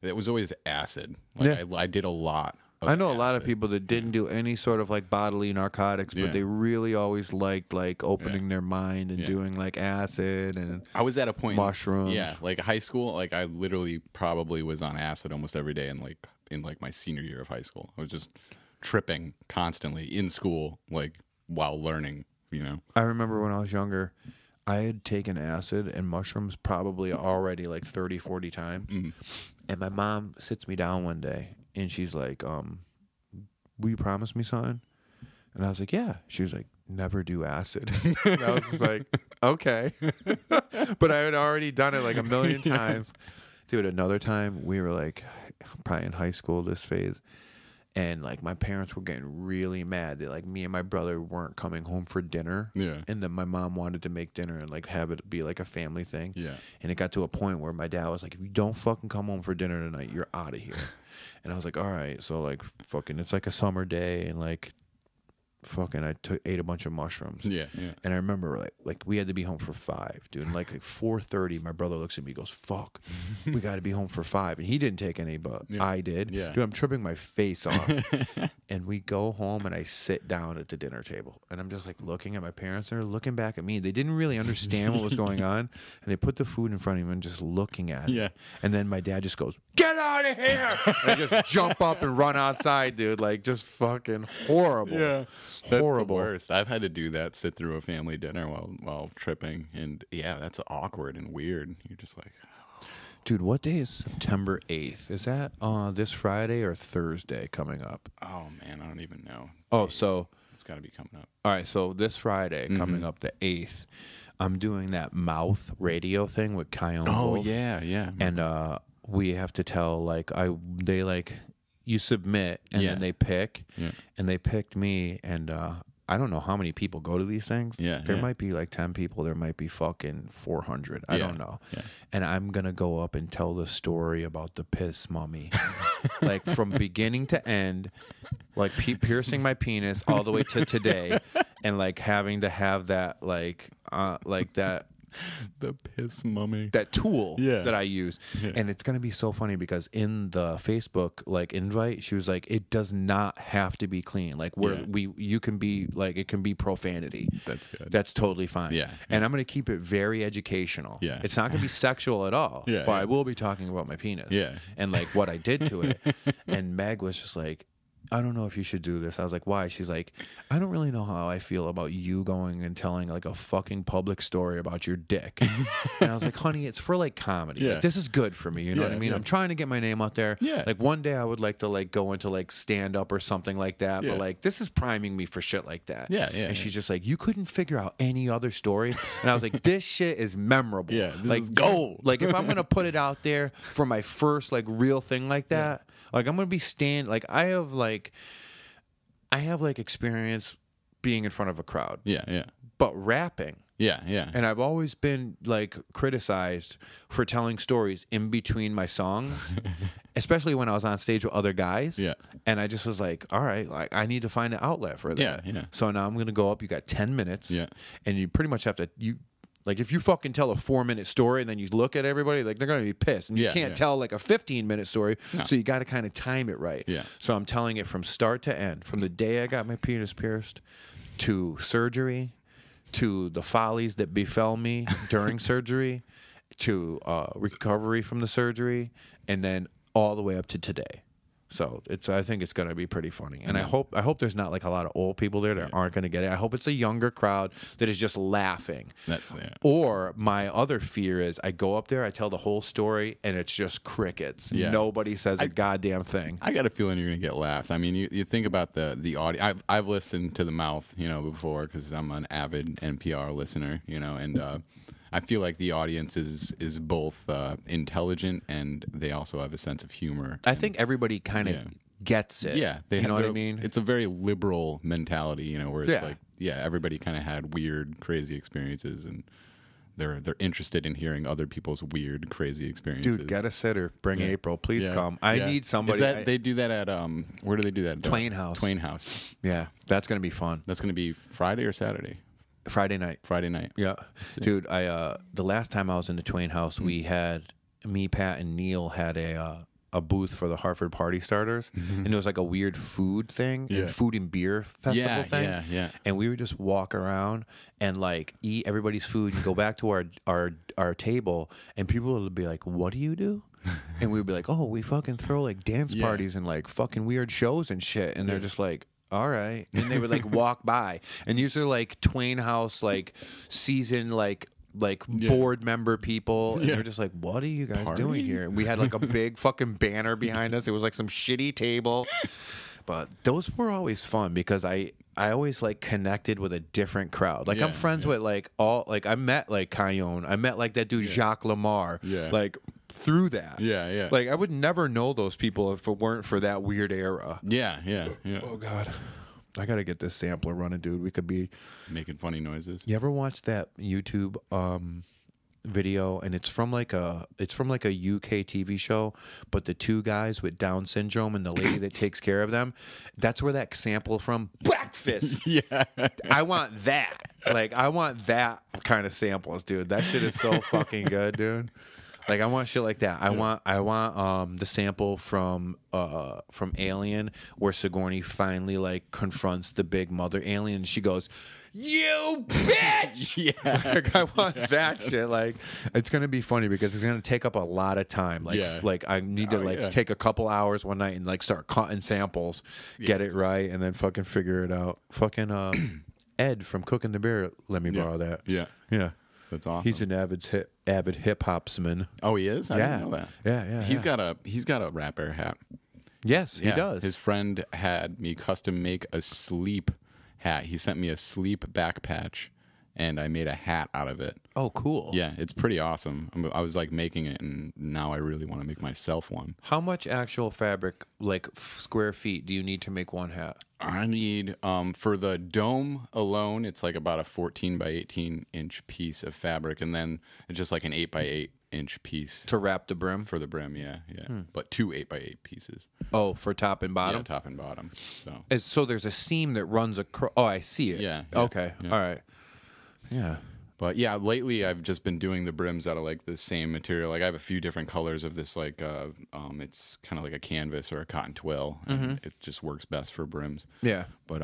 it was always acid. Like Yeah. I did a lot. Of I know a lot of acid. people that didn't do any sort of like bodily narcotics, but Yeah. they really always liked like opening Yeah. their mind and Yeah. doing like acid and I was at a point mushrooms. Yeah, like high school, like I literally probably was on acid almost every day in my senior year of high school. I was just tripping constantly in school, like while learning, you know. I remember when I was younger, I had taken acid and mushrooms probably already like 30, 40 times. And my mom sits me down one day and she's like, will you promise me something? And I was like, yeah. She was like, never do acid. And I was just like, okay. But I had already done it like a million times. Dude, another time we were like probably in high school, this phase. And like my parents were getting really mad that like me and my brother weren't coming home for dinner. Yeah. And then my mom wanted to make dinner and like have it be like a family thing. Yeah. And it got to a point where my dad was like, if you don't fucking come home for dinner tonight, you're out of here. And I was like, all right. So like fucking it's like a summer day and like fucking I ate a bunch of mushrooms. Yeah, yeah. And I remember like we had to be home for 5, dude. And like 4:30, my brother looks at me, goes, "Fuck, we got to be home for 5." And he didn't take any, but Yeah. I did. Yeah. Dude, I'm tripping my face off. And we go home and I sit down at the dinner table, and I'm just like looking at my parents, and they're looking back at me. They didn't really understand what was going on, and they put the food in front of me and just looking at it. Yeah. And then my dad just goes, "Get out of here!" And I just jump up and run outside, dude. Like just fucking horrible. Yeah. Horrible. That's the worst. I've had to do that, sit through a family dinner while tripping, and yeah, that's awkward and weird. You're just like, Dude, what day is September 8th? Is that this Friday or Thursday coming up? oh man, I don't even know. Oh, Days. so it's got to be coming up. all right, so this Friday coming up the 8th, I'm doing that mouth radio thing with Kyone Wolf. yeah. And we have to tell you submit and Yeah. then they pick. Yeah. And they picked me, and I don't know how many people go to these things. Yeah, There yeah. might be like 10 people. There might be fucking 400. I Yeah, don't know. yeah. And I'm going to go up and tell the story about the piss mummy. Like from beginning to end, like piercing my penis all the way to today, and like having to have that The piss mummy. that tool Yeah. that I use. Yeah. And it's going to be so funny because in the Facebook like invite, she was like, it does not have to be clean. Like Yeah. you can be like, it can be profanity. That's good. That's totally fine. Yeah. And I'm going to keep it very educational. Yeah. It's not going to be sexual at all. Yeah, But yeah. I will be talking about my penis. Yeah. And like what I did to it. And Meg was just like, I don't know if you should do this. I was like, why? She's like, I don't really know how I feel about you going and telling like a fucking public story about your dick. And I was like, honey, it's for like comedy. Yeah. Like, this is good for me. You know what I Yeah, mean? yeah. I'm trying to get my name out there. Yeah. Like one day I would like to like go into like stand up or something like that. Yeah. But like this is priming me for shit like that. Yeah, yeah, And yeah. she's just like, you couldn't figure out any other story. And I was like, this shit is memorable. Yeah, this like is gold. Like if I'm gonna put it out there for my first like real thing like that, like I'm gonna be like I have like experience being in front of a crowd, Yeah, yeah, but rapping. yeah, yeah. And I've always been like criticized for telling stories in between my songs, especially when I was on stage with other guys. Yeah. And I just was like, all right, like I need to find an outlet for that. Yeah, yeah. So now I'm gonna go up. You got 10 minutes. Yeah. And you pretty much have to like if you fucking tell a 4-minute story and then you look at everybody, like they're gonna be pissed. And you Yeah, can't yeah. tell like a 15-minute story. No. So you gotta kind of time it right. Yeah. So I'm telling it from start to end, from the day I got my penis pierced to surgery, to the follies that befell me during surgery, to recovery from the surgery, and then all the way up to today. So I think it's gonna be pretty funny, and I hope there's not like a lot of old people there that aren't gonna get it. I hope it's a younger crowd that is just laughing. Yeah. Or my other fear is I go up there, I tell the whole story, and it's just crickets. Yeah. Nobody says a goddamn thing. I got a feeling you're gonna get laughs. I mean, you think about the audio. I've listened to The Mouth, before because I'm an avid NPR listener, and I feel like the audience is both intelligent and they also have a sense of humor. I think everybody kind of Yeah. gets it. Yeah, you know what I mean. It's a very liberal mentality, where it's Yeah. like, everybody kind of had weird, crazy experiences, and they're interested in hearing other people's weird, crazy experiences. Dude, get a sitter. Bring Yeah. April. Please Yeah. come. I Yeah. need somebody. Is that they do that at where do they do that? Twain House. Twain House. Yeah, that's gonna be fun. That's going to be Friday or Saturday? Friday night. Friday night. Yeah, dude. The last time I was in the Twain House, we had me, Pat, and Neil had a booth for the Hartford Party Starters, and it was like a weird food thing, Yeah. and food and beer festival thing. Yeah. And we would just walk around and like eat everybody's food and go back to our table, and people would be like, "What do you do?" And we would be like, "Oh, we fucking throw like dance Yeah. parties and like fucking weird shows and shit." And they're just like, all right. And they would like walk by. And these are like Twain House, like season, like board member people. And they're just like, what are you guys Party? doing here? And we had like a big fucking banner behind us. It was like some shitty table. But those were always fun because I always like connected with a different crowd. Like I'm Yeah, friends with like I met like Cayenne. I met like that dude Jacques Lamar. Yeah. Like through that. Yeah. Like I would never know those people if it weren't for that weird era. Yeah. Oh God, I gotta get this sampler running, dude. We could be. Making funny noises. You ever watch that YouTube video? And it's from like a UK TV show, but the two guys with Down syndrome and the lady that takes care of them. That's where that sample from Breakfast. Yeah. I want that. Like I want that kind of samples, dude. That shit is so fucking good, dude. Like I want shit like that. I want the sample from Alien where Sigourney finally like confronts the big mother alien and she goes, "You bitch!" Yeah. Like I want that shit. Like it's gonna be funny because it's gonna take up a lot of time. Like Yeah. like I need to like take a couple hours one night and like start cutting samples, get it right, and then fucking figure it out. Fucking Ed from Cooking the Beer let me borrow that. Yeah. Yeah. That's awesome. He's an avid hip hopsman. Oh, he is? I didn't know that. Yeah. He's got a Rat Bear hat. Yes, he Yeah. does. His friend had me custom make a sleep hat. He sent me a sleep back patch, and I made a hat out of it. Oh, cool. Yeah, it's pretty awesome. I was like making it, and now I really want to make myself one. How much actual fabric, like square feet, do you need to make one hat? I need for the dome alone, it's like about a 14 by 18 inch piece of fabric, and then it's just like an 8 by 8 inch piece To wrap the brim? for the brim. Yeah. But 2 8 by 8 pieces. Oh, for top and bottom? Yeah, top and bottom. So So there's a seam that runs across. Oh, I see it. Yeah. Okay. Yeah. All right. Yeah. But yeah, lately I've just been doing the brims out of like the same material. Like I have a few different colors of this, like it's kind of like a canvas or a cotton twill, and it just works best for brims. Yeah. But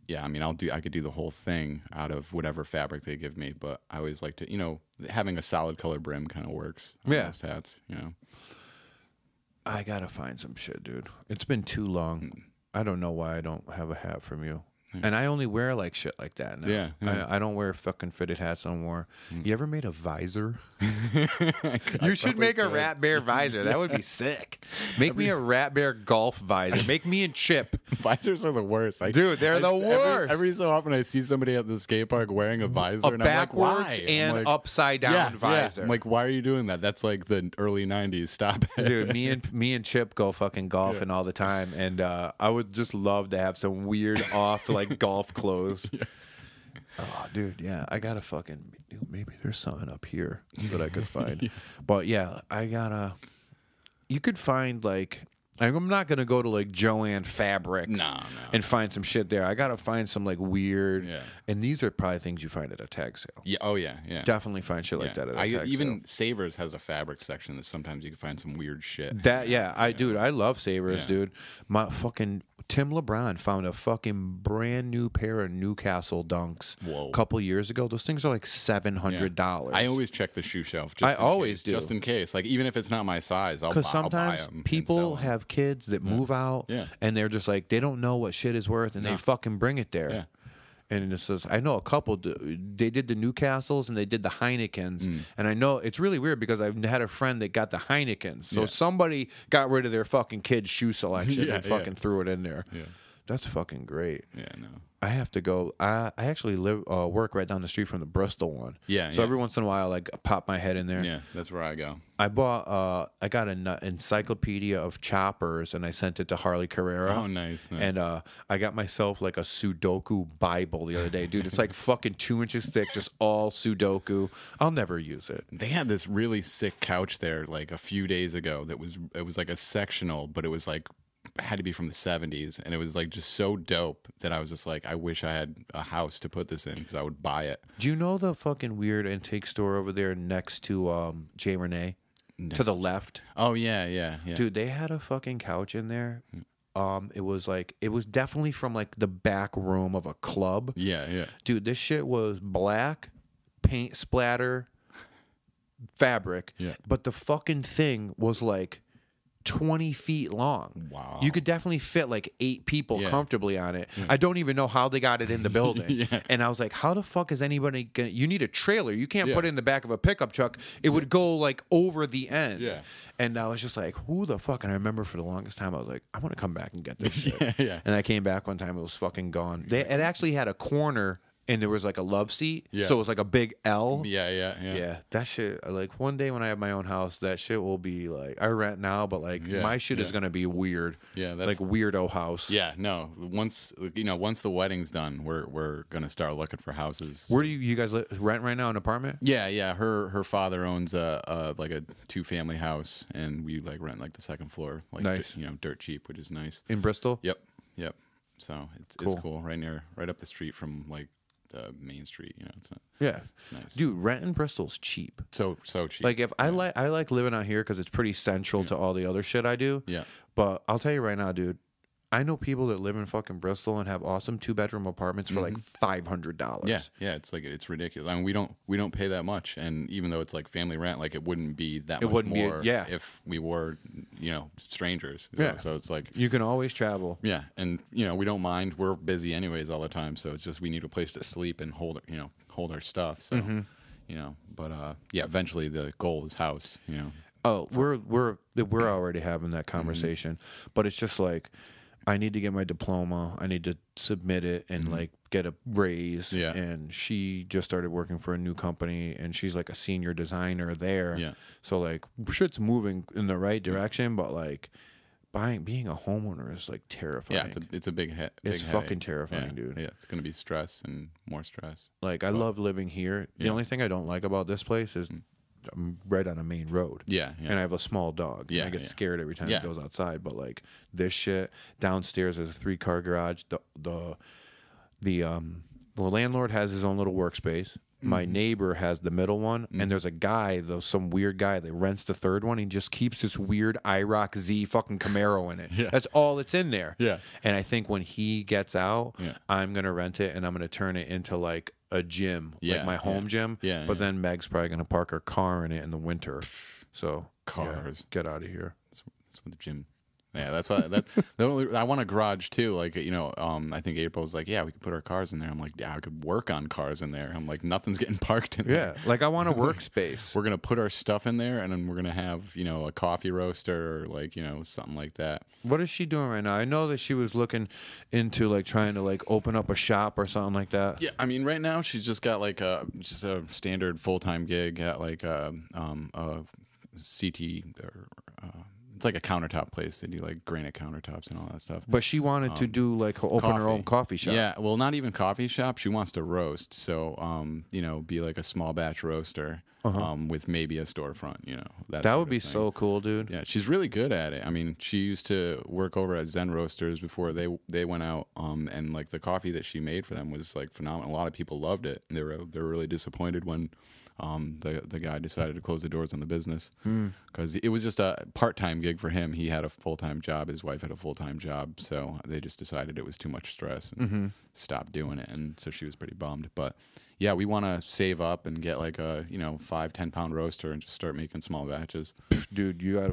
yeah, I mean, I could do the whole thing out of whatever fabric they give me. But I always like to, having a solid color brim kind of works. On Yeah. most hats. I gotta find some shit, dude. It's been too long. I don't know why I don't have a hat from you. And I only wear like shit like that now. Yeah, yeah. I don't wear fucking fitted hats anymore. You ever made a visor? I You should probably make a could. Rat Bear visor. That would be sick. Make me a Rat Bear golf visor. Make me and Chip. Visors are the worst. Dude, they're the worst. Every so often, I see somebody at the skate park wearing a visor, A and backwards I'm like, why? and I'm like, upside down visor. I'm like, why are you doing that? That's like the early '90s. Stop it, Dude, me and Chip go fucking golfing all the time, and I would just love to have some weird off like golf clothes. Oh, dude, yeah, I gotta fucking maybe there's something up here that I could find, but yeah, I gotta. You could find like. I'm not gonna go to like Joann Fabrics No. and find some shit there. I gotta find some like weird, Yeah. and these are probably things you find at a tag sale. Yeah. Oh yeah. Yeah. Definitely find shit like Yeah. that at a tag even Savers has a fabric section that sometimes you can find some weird shit. sale. That yeah, I love Savers, Yeah. dude. My fucking Tim LeBron found a fucking brand new pair of Newcastle Dunks Whoa. a couple years ago. Those things are like $700. I always check the shoe shelf. I always do. just in case. Like even if it's not my size, I'll buy because sometimes 'em and people sell 'em. have kids that move out Yeah. and they're just like they don't know what shit is worth and they fucking bring it there. Yeah. And it says, I know a couple. They did the Newcastles and they did the Heinekens, and I know it's really weird because I've had a friend that got the Heinekens. So Yeah. somebody got rid of their fucking kid's shoe selection Yeah, and fucking threw it in there. Yeah. That's fucking great. Yeah. No. I have to go. I actually work right down the street from the Bristol one. Yeah, So yeah. every once in a while, like pop my head in there. Yeah. That's where I go. I bought. I got an encyclopedia of choppers, and I sent it to Harley Carrera. Oh, nice. And I got myself like a Sudoku Bible the other day, dude. It's like fucking 2 inches thick, just all Sudoku. I'll never use it. They had this really sick couch there like a few days ago that was like a sectional, but it was like had to be from the 70s, and it was like just so dope that I was just like, I wish I had a house to put this in because I would buy it. Do you know the fucking weird antique store over there next to J. Renee? To the left? Oh yeah. Dude, they had a fucking couch in there. It was definitely from like the back room of a club. Yeah. Dude, this shit was black, paint splatter, fabric. Yeah. But the fucking thing was like 20 feet long. Wow. You could definitely fit like 8 people Yeah. comfortably on it. I don't even know how they got it in the building. Yeah. And I was like, how the fuck is anybody gonna, you need a trailer. You can't Yeah. put it in the back of a pickup truck. It would go like over the end. Yeah. And I was just like, who the fuck? And I remember for the longest time, I was like, I want to come back and get this shit. Yeah. And I came back one time, it was fucking gone. It actually had a corner and there was like a love seat. Yeah. So it was like a big L. Yeah. That shit, like one day when I have my own house, that shit will be like, I rent now, but like Yeah, my shit is yeah. going to be weird. Yeah, like that's- weirdo house. Yeah, no. Once the wedding's done, we're gonna start looking for houses. Where do you guys rent right now? An apartment? Yeah. Her father owns a 2-family house, and we like rent like the second floor, like Nice. dirt cheap, which is nice. In Bristol? Yep. So it's Cool. cool, right up the street from like the main street. It's not Yeah. nice. Dude, rent in Bristol's cheap. So cheap. Like if I like living out here because it's pretty central to all the other shit I do. Yeah. But I'll tell you right now, dude, I know people that live in fucking Bristol and have awesome 2-bedroom apartments for like $500. Yeah, it's like it's ridiculous. I mean, we don't pay that much, and even though it's like family rent, like it wouldn't be that much wouldn't be- more yeah. if we were strangers. Yeah. So it's like You can always travel. yeah, and we don't mind. We're busy anyways all the time, so it's just we need a place to sleep and hold our stuff. So but yeah, eventually the goal is house. Oh, we're already having that conversation, but it's just like I need to get my diploma. I need to submit it and like get a raise. Yeah. And she just started working for a new company, and she's like a senior designer there. Yeah. So like shit's moving in the right direction, but like being a homeowner is like terrifying. Yeah, it's a big hit. It's fucking terrifying, yeah. dude. Yeah, it's gonna be stress and more stress. Like I love living here. The Yeah. only thing I don't like about this place is I'm right on a main road. Yeah. And I have a small dog. Yeah, And I get yeah. scared every time Yeah. it goes outside. But like this shit downstairs is a 3-car garage. The landlord has his own little workspace. My neighbor has the middle one, and there's a guy, some weird guy that rents the third one. He just keeps this weird IROC Z fucking Camaro in it. Yeah. That's all that's in there. Yeah. And I think when he gets out, Yeah. I'm gonna rent it and I'm gonna turn it into like a gym, Yeah, like my home yeah. gym. Yeah, But yeah. then Meg's probably gonna park her car in it in the winter. So Cars. get out of here. That's what the gym Yeah, that's why I want a garage too. Like, I think April's like, yeah, we could put our cars in there. I'm like, yeah, I could work on cars in there. I'm like, nothing's getting parked in there. Yeah, like I want a workspace. We're gonna put our stuff in there, and then we're gonna have a coffee roaster or like something like that. What is she doing right now? I know that she was looking into like trying to like open up a shop or something like that. Yeah, I mean, right now she's just got like just a standard full-time gig at like a CT or. It's like a countertop place. They do like granite countertops and all that stuff. But she wanted to do like open her own coffee shop. Yeah, well, not even coffee shop. She wants to roast. So, be like a small batch roaster with maybe a storefront. That would be so cool, dude. Yeah, she's really good at it. I mean, she used to work over at Zen Roasters before they went out. And like the coffee that she made for them was like phenomenal. A lot of people loved it. They were really disappointed when. The guy decided to close the doors on the business because it was just a part-time gig for him. He had a full-time job. His wife had a full-time job. So they just decided it was too much stress and stopped doing it. And so she was pretty bummed. But yeah, we want to save up and get like a, 5-10 pound roaster and just start making small batches. Dude, you got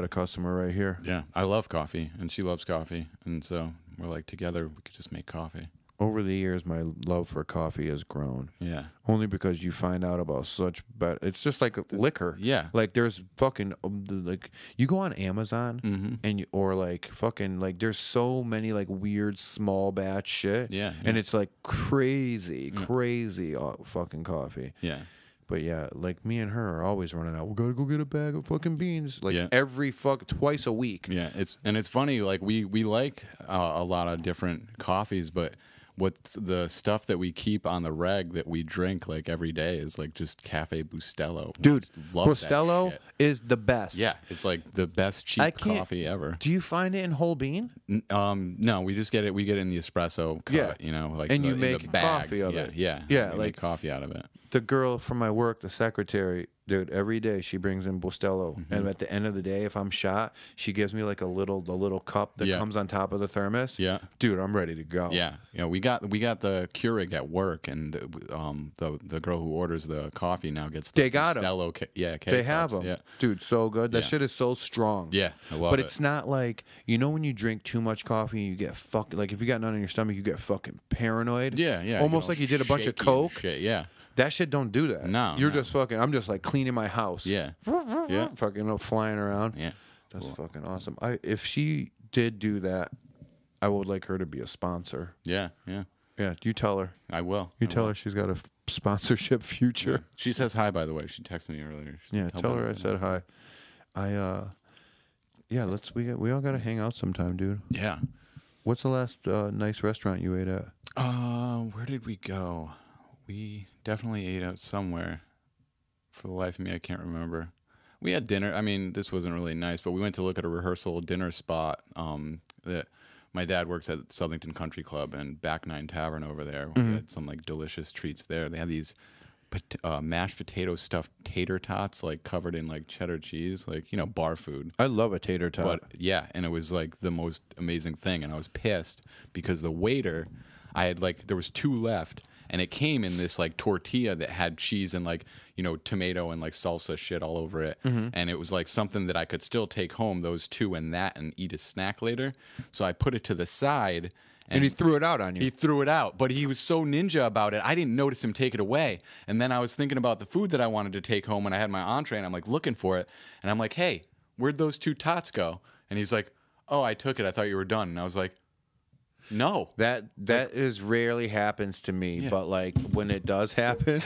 a customer right here. Yeah. I love coffee and she loves coffee. And so we're like together, we could just make coffee. Over the years, my love for coffee has grown. Yeah. Only because you find out about such bad. It's just like liquor. Yeah. Like there's fucking like you go on Amazon and or like fucking like there's so many like weird small batch shit. Yeah. And it's like crazy fucking coffee. Yeah. But yeah, like me and her are always running out. We gotta go get a bag of fucking beans, like Yeah. every twice a week. Yeah, it's funny. Like we like a lot of different coffees, but what's the stuff that we keep on the reg that we drink like every day is like just Cafe Bustelo. Dude, love that Bustelo shit. is the best. Yeah, it's like the best cheap coffee ever. Do you find it in whole bean? No, we just get it. We get it in the espresso cut. Yeah. Like And you in make the bag. coffee of it. Yeah, Yeah, we like- make coffee out of it. The girl from my work, the secretary, dude, every day she brings in Bustelo, and at the end of the day, if I'm shot, she gives me like the little cup that Yeah. comes on top of the thermos. Yeah. Dude, I'm ready to go. Yeah, we got the Keurig at work, and the girl who orders the coffee now gets the They got 'em. Bustelo K They have cups. them. Yeah, Dude, so good. That Yeah. shit is so strong. yeah, I love But it. it's not like, when you drink too much coffee, you get fucking, like if you got none in your stomach, you get fucking paranoid. Yeah. Almost like you did a bunch of shaky and Coke. Shit, yeah, That shit don't do that. No, You're no. just fucking, I'm just like cleaning my house. yeah, yeah, Fucking flying around. yeah. That's Cool. fucking awesome. If she did do that, I would like her to be a sponsor. Yeah. Yeah, you tell her. I will. You tell her she's got a sponsorship future. She says hi, by the way. She texted me earlier. She Yeah, said, tell her I Bob." said hi. We all gotta hang out sometime, dude. Yeah. What's the last nice restaurant you ate at? Where did we go? We definitely ate out somewhere. For the life of me, I can't remember. We had dinner. I mean, this wasn't really nice, but we went to look at a rehearsal dinner spot. That my dad works at Southington Country Club and Back Nine Tavern over there. We had some like delicious treats there. They had these mashed potato stuffed tater tots, like covered in like cheddar cheese, like bar food. I love a tater tot. But yeah, and it was like the most amazing thing, and I was pissed because the waiter, there was 2 left, and it came in this like tortilla that had cheese and like tomato and like salsa shit all over it, and it was like something that I could still take home, those 2 and that, and eat a snack later. So I put it to the side. and he threw it out on you. He threw it out, but he was so ninja about it. I didn't notice him take it away. And then I was thinking about the food that I wanted to take home when I had my entree, and I'm like looking for it. And I'm like, hey, where'd those 2 tots go? And he's like, oh, I took it. I thought you were done. And I was like, no. That is rarely happens to me, but like when it does happen,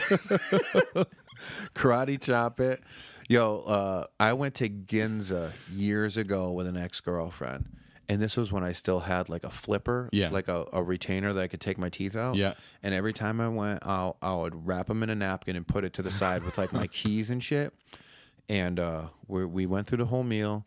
karate chop it. Yo, I went to Ginza years ago with an ex-girlfriend. And this was when I still had like a flipper, like a retainer that I could take my teeth out. Yeah. And every time I went out, I would wrap them in a napkin and put it to the side with like my keys and shit. And we went through the whole meal.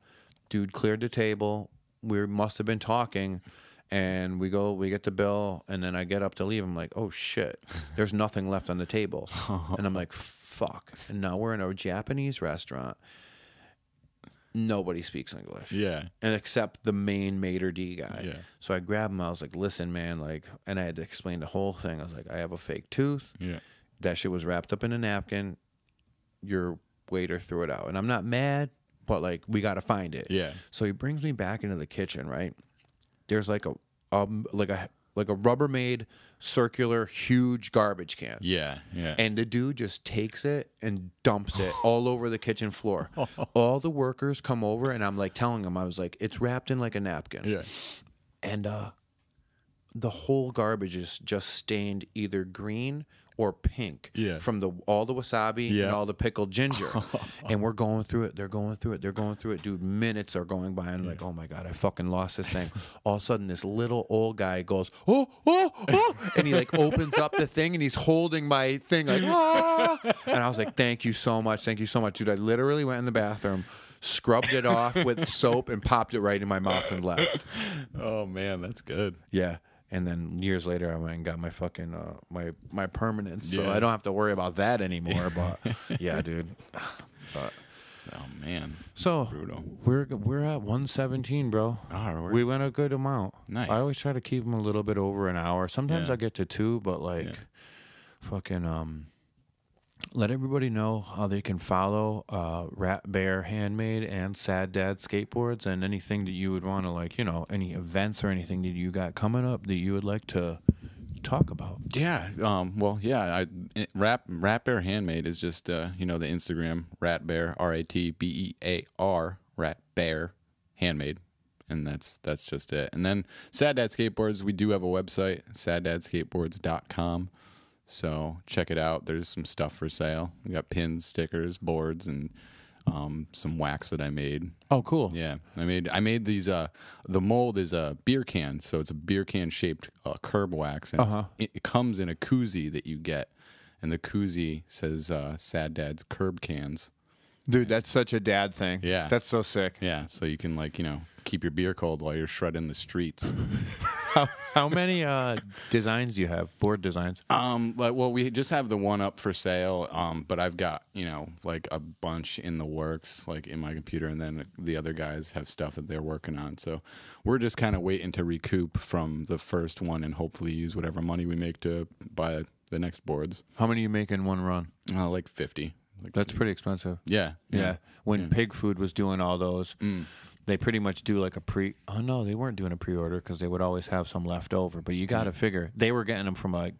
Dude cleared the table. We must have been talking. And we get the bill. And then I get up to leave. I'm like, oh shit, there's nothing left on the table. And I'm like, fuck. And now we're in a Japanese restaurant. Nobody speaks English. Yeah. And except the main maitre d' guy. Yeah. So I grabbed him. I was like, listen, man, like, and I had to explain the whole thing. I was like, I have a fake tooth. Yeah. That shit was wrapped up in a napkin. Your waiter threw it out. And I'm not mad, but like we got to find it. Yeah. So he brings me back into the kitchen, right? There's like a Rubbermaid circular huge garbage can. Yeah. And the dude just takes it and dumps it all over the kitchen floor. All the workers come over, and I'm like telling them, I was like, it's wrapped in like a napkin. Yeah. And the whole garbage is just stained either green or pink from all the wasabi and all the pickled ginger. And we're going through it. They're going through it. Dude, minutes are going by. And I'm like, oh, my God, I fucking lost this thing. All of a sudden, this little old guy goes, oh. And he, like, opens up the thing, and he's holding my thing like, ah. And I was like, thank you so much. Dude, I literally went in the bathroom, scrubbed it off with soap, and popped it right in my mouth and left. Oh, man, that's good. Yeah. And then years later, I went and got my fucking my permanence, so Yeah. I don't have to worry about that anymore. But yeah, dude. But, Oh, man. so Brutal. we're at 117, bro. We went a good amount. Nice. I always try to keep them a little bit over an hour. Sometimes Yeah. I get to 2, but like, fucking let everybody know how they can follow Rat Bear Handmade and Sad Dad Skateboards, and anything that you would want to, like, you know, any events or anything that you got coming up that you would like to talk about. Yeah. Rat Bear Handmade is just you know, the Instagram Rat Bear, RATBEAR, Rat Bear Handmade, and that's just it. And then Sad Dad Skateboards, we do have a website, saddadskateboards.com. So check it out. There's some stuff for sale. We got pins, stickers, boards, and some wax that I made. Oh, cool. Yeah, I made these. The mold is a beer can, so it's a beer can shaped curb wax, and it comes in a koozie that you get, and the koozie says "Sad Dad's Curb Cans." Dude, that's such a dad thing. Yeah. That's so sick. Yeah, so you can, like, you know, keep your beer cold while you're shredding the streets. How many designs do you have? Board designs? Well, we just have the one up for sale, but I've got, you know, like a bunch in the works, like in my computer, and then the other guys have stuff that they're working on. So we're just kind of waiting to recoup from the first one and hopefully use whatever money we make to buy the next boards. How many you make in one run? Like 50. That's pretty expensive. Yeah. When Pig Food was doing all those, they pretty much do like a oh no, they weren't doing a pre-order because they would always have some left over. But you got to figure they were getting them from like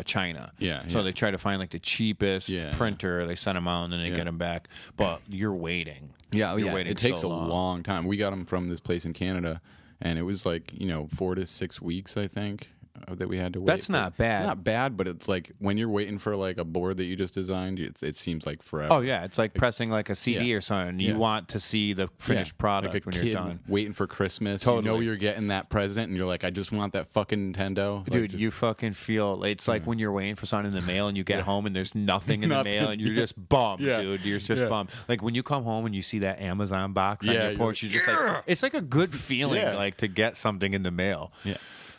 China. So they try to find like the cheapest printer. They send them out and then they get them back. But you're waiting. You're waiting. It takes so a long time. We got them from this place in Canada, and it was like, you know, 4 to 6 weeks, I think, that we had to wait. That's not bad. It's not bad, but it's like when you're waiting for like a board that you just designed, it seems like forever. Oh yeah, it's like pressing like a CD or something. You want to see the finished product like a when kid you're done. Waiting for Christmas. Totally. You know you're getting that present, and you're like, I just want that fucking Nintendo. Dude, you fucking feel it's like when you're waiting for something in the mail and you get home and there's nothing in the mail and you're just bummed, dude. You're just bummed. Like when you come home and you see that Amazon box on your porch, you're just like, it's like a good feeling, like to get something in the mail. Yeah.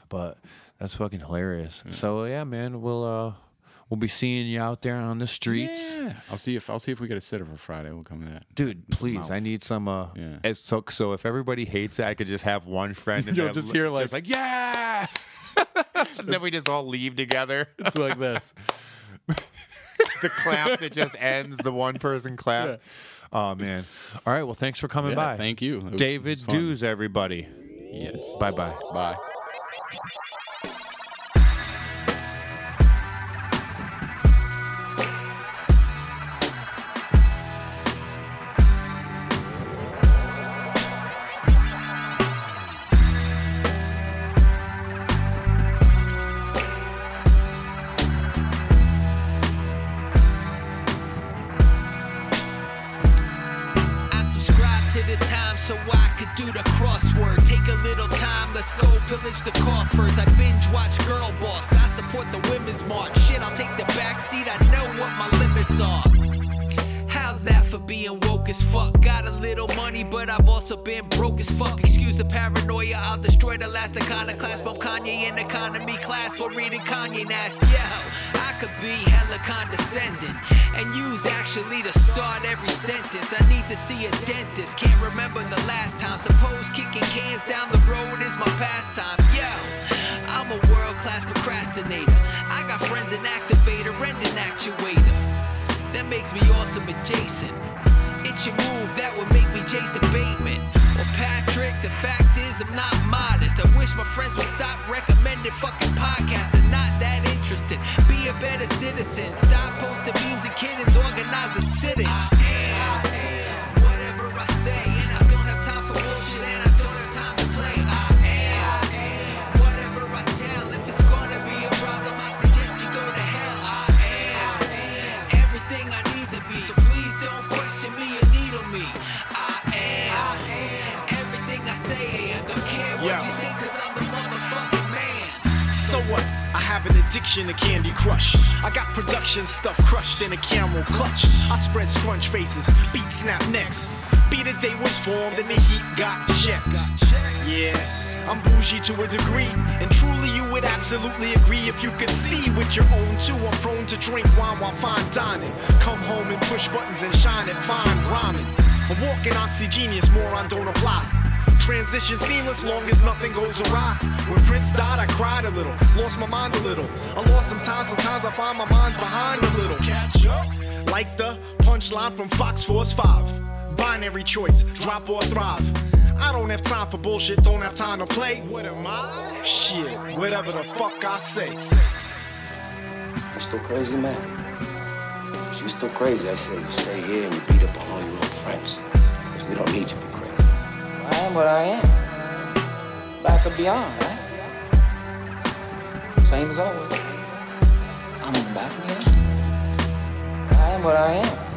But that's fucking hilarious. So yeah, man, we'll be seeing you out there on the streets. Yeah. I'll see if we get a sitter for Friday. We'll come to that. Dude, please, I need some. So if everybody hates it, I could just have one friend and You'll just hear like yeah. Then we just all leave together. It's like this. The clap that just ends, the one person clap. Oh man. All right, well, thanks for coming by. Thank you. David Dews, everybody. Yes. Bye-bye. Bye. So I could do the crossword. Take a little time, let's go pillage the coffers. I binge watch Girl Boss, I support the women's march. Shit, I'll take the backseat, I know what my limits are. How's that for being woke as fuck? Got a little money, but I've also been broke as fuck. Excuse the paranoia, I'll destroy the last iconoclast. Both Kanye in economy class while reading Kanye Nast. Yo, I could be hella condescending and use actually to start every sentence. I need to see a dentist, can't remember the last time. Suppose kicking cans down the road is my pastime. Yo, I'm a world-class procrastinator. I got friends an activator and an actuator. That makes me awesome adjacent. It watch you move, that would make me Jason Bateman. Well, Patrick, the fact is I'm not modest. I wish my friends would stop recommending fucking podcasts. They're not that interested. Be a better citizen. Stop posting memes and kiddings. Organize a sit-in. I am whatever I say, and I don't have time for bullshit, and I don't have time to play. I am whatever I tell. If it's gonna be a problem, I suggest you go to hell. I am everything I need to be. So please don't question me or needle me. I am everything I say. I don't care what you think, cause I'm the motherfucking man. So what? I have an addiction to Candy Crush. I got production stuff crushed in a camel clutch. I spread scrunch faces, beat snap necks. Beat a day was formed and the heat got checked. Yeah, I'm bougie to a degree, and truly you would absolutely agree if you could see with your own too. I'm prone to drink wine while fine dining. Come home and push buttons and shine at fine rhyming. A walking oxygenius, moron don't apply. Transition seamless long as nothing goes awry. When Prince died, I cried a little, lost my mind a little. I lost some time, sometimes I find my mind's behind a little. Catch up, like the punchline from Fox Force 5. Binary choice, drop or thrive. I don't have time for bullshit, don't have time to play. What am I? Shit, whatever the fuck I say. You still crazy, man? If you're still crazy, I say you stay here and you beat up on all your old friends. Because we don't need you to be crazy. I am what I am. Back or beyond, right? Same as always. I'm in the back or beyond. I am what I am.